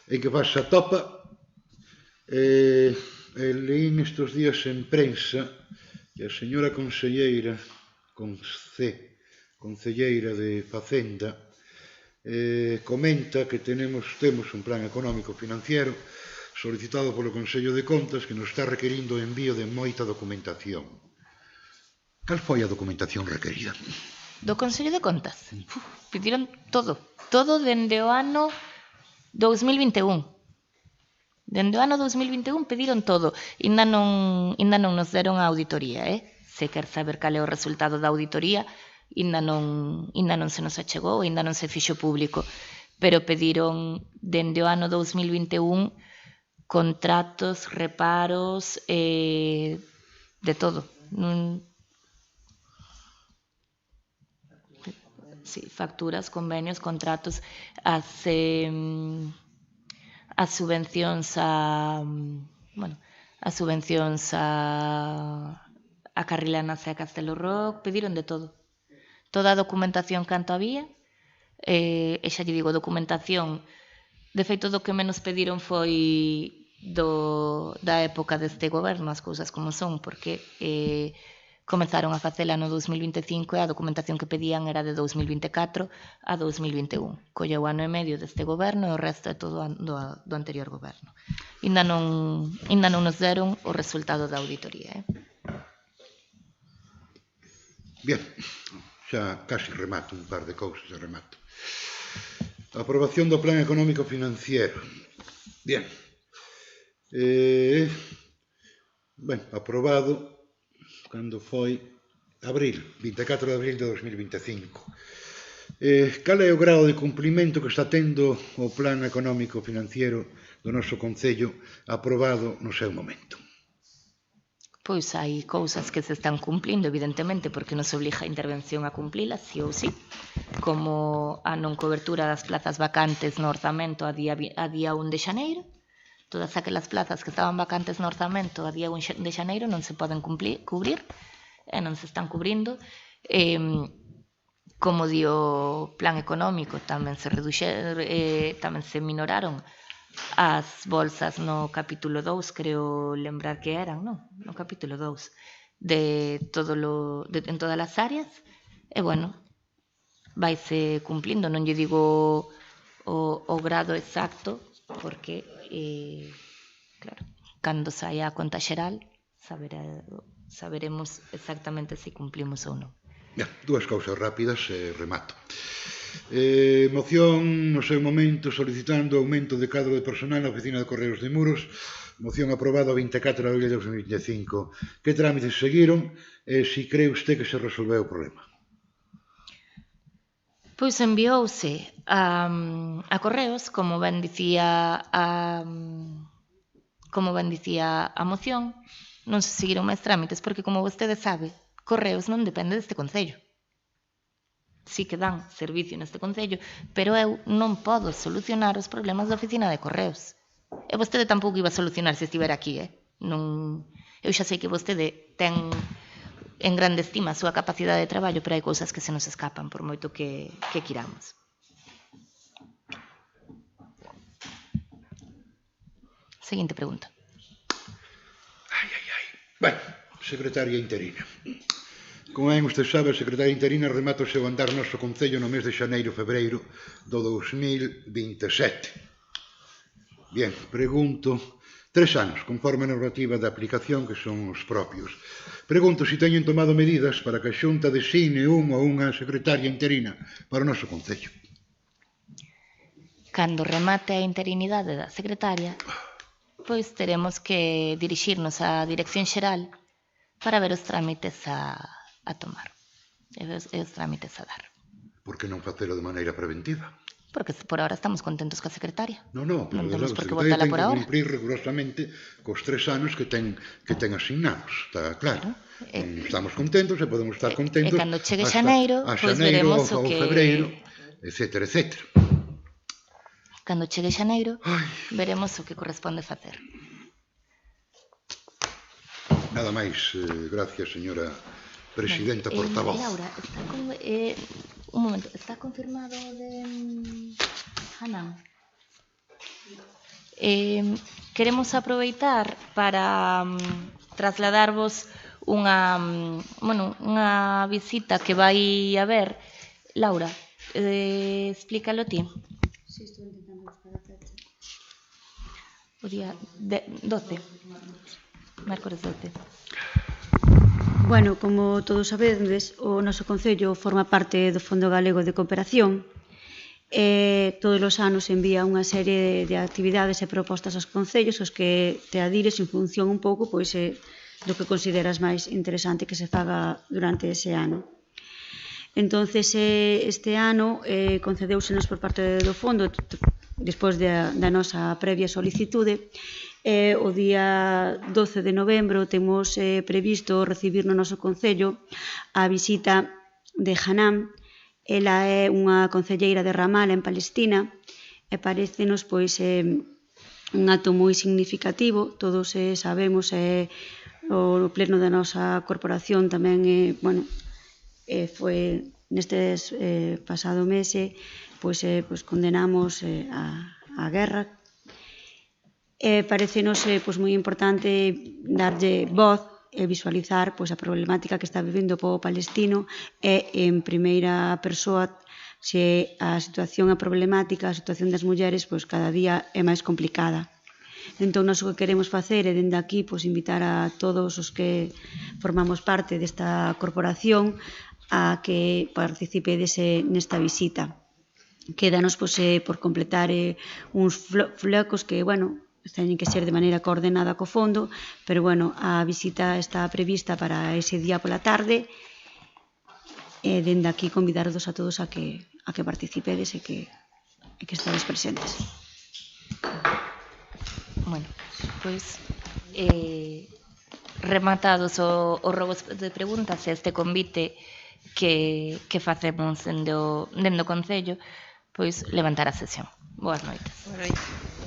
[SPEAKER 5] En que faz a topa, leín estes días en prensa que a señora conselleira de Facenda comenta que temos un plan económico financiero solicitado polo Consello de Contas que nos está requerindo o envío de moita documentación. Cal foi a documentación requerida?
[SPEAKER 1] Do Consello de Contas? Pediron todo dende o ano 2021. Dende o ano 2021 pediron todo. Ainda non nos deron a auditoría, Se quer saber cal é o resultado da auditoría, ainda non se nos achegou, ainda non se fixo público. Pero pediron dende o ano 2021 contratos, reparos, de todo. Sí, facturas, convenios, contratos, as subvencións a Carrilanas e a Castelo Rock, pediron de todo. Toda a documentación canto había, e xa lle digo, documentación, de feito do que menos pediron foi da época deste goberno, as cousas como son, porque comenzaron a facela no 2025 e a documentación que pedían era de 2024 a 2021. Colleu ano e medio deste goberno e o resto é todo do anterior goberno. Ainda non nos deron o resultado da auditoría.
[SPEAKER 5] Bien, xa casi remato, un par de cousas e remato. Aprobación do Plan Económico Financiero. Bien. Aprobado cando foi abril, 24 de abril de 2025. Cal é o grado de cumprimento que está tendo o Plan Económico Financiero do noso Concello aprobado no seu momento?
[SPEAKER 1] Pois hai cousas que se están cumplindo, evidentemente, porque nos obliga a intervención a cumplilas, sí ou sí, como a non cobertura das plazas vacantes no orzamento a día 1 de xaneiro. Todas aquelas plazas que estaban vacantes no orzamento a día 1 de xaneiro non se poden cubrir e non se están cubrindo. Como di o plan económico, tamén se minoraron as bolsas no capítulo 2, creo lembrar que eran, non? No capítulo 2 en todas as áreas, e bueno, vaise cumplindo, non lle digo o grado exacto, porque claro, cando saia a conta xeral saberemos exactamente se cumplimos ou non.
[SPEAKER 5] Bien, dúas cousas rápidas e remato. Moción no seu momento solicitando aumento de cadro de personal na oficina de Correos de Muros, moción aprobada o 24 de abril de 2025. Que trámites seguiron e se cree usted que se resolveu o problema?
[SPEAKER 1] Pois enviouse a Correos, como ben dicía a moción, non se seguiron máis trámites, porque como vostede sabe, Correos non depende deste Concello. Sí que dan servicio neste Concello, pero eu non podo solucionar os problemas da oficina de Correos. E vostede tampouco iba a solucionar se estivera aquí, Eu xa sei que vostede ten en grande estima a súa capacidade de traballo, pero hai cousas que se nos escapan, por moito que quiramos. Seguinte pregunta.
[SPEAKER 5] Ben, secretaria interina. Como ben usted sabe, a secretaria interina remata o seu andar noso Concello no mes de xaneiro-febreiro do 2027. Bien, pregunto, 3 anos, conforme a normativa de aplicación que son os propios. Pregunto se teñen tomado medidas para que a Xunta designe un ou unha secretaria interina para o noso Concello.
[SPEAKER 1] Cando remate a interinidade da secretaria, pois teremos que dirixirnos á Dirección Xeral para ver os trámites a tomar e os trámites a dar.
[SPEAKER 5] Por que non facelo de maneira preventiva?
[SPEAKER 1] Porque por ahora estamos contentos coa secretaria.
[SPEAKER 5] Non
[SPEAKER 1] temos por que
[SPEAKER 5] secretaria
[SPEAKER 1] votala por ahora.
[SPEAKER 5] ten que cumprir rigurosamente cos 3 anos que ten asignados, está claro. Estamos contentos e podemos estar contentos
[SPEAKER 1] e cando chegue xaneiro, pois veremos o que...
[SPEAKER 5] febreiro, etcétera, etcétera.
[SPEAKER 1] Cando chegue xaneiro, veremos o que corresponde facer.
[SPEAKER 5] Nada máis, gracias, señora presidenta portavoz.
[SPEAKER 1] Laura, un momento, está confirmado de Hanan? Queremos aproveitar para trasladarvos unha visita que vai haber. Laura, explícalo ti.
[SPEAKER 7] Sí, estou intentando buscar a fecha.
[SPEAKER 1] O día 12. Mércores 12.
[SPEAKER 7] Bueno, como todos sabedes, o noso Concello forma parte do Fondo Galego de Cooperación e todos os anos envía unha serie de actividades e propostas aos concellos os que te adires en función un pouco do que consideras máis interesante que se faga durante ese ano. Entonces, este ano concedeusenos por parte do Fondo, despois da nosa previa solicitude, o día 12 de novembro temos previsto recibir no noso Concello a visita de Hanan. Ela é unha concelleira de Ramal en Palestina e parécenos un acto moi significativo. Todos sabemos o pleno da nosa corporación tamén, bueno, foi nestes pasado mese, pois condenamos a guerra. Parecenos moi importante darlle voz e visualizar a problemática que está vivendo o pobo palestino e en primeira persoa se a situación é problemática, a situación das mulleres cada día é máis complicada. Entón, nós o que queremos facer é dende aquí invitar a todos os que formamos parte desta corporación a que participedes nesta visita. Quédanos por completar uns flocos que, bueno, teñen que ser de maneira coordenada co fondo, pero, bueno, a visita está prevista para ese día pola tarde e dende aquí convidardos a todos a que participedes e que estades presentes.
[SPEAKER 1] Bueno, pois rematados os rogos de preguntas e este convite que facemos dende o Concello, pois levantar a sesión. Boas noites.
[SPEAKER 3] Boa noite.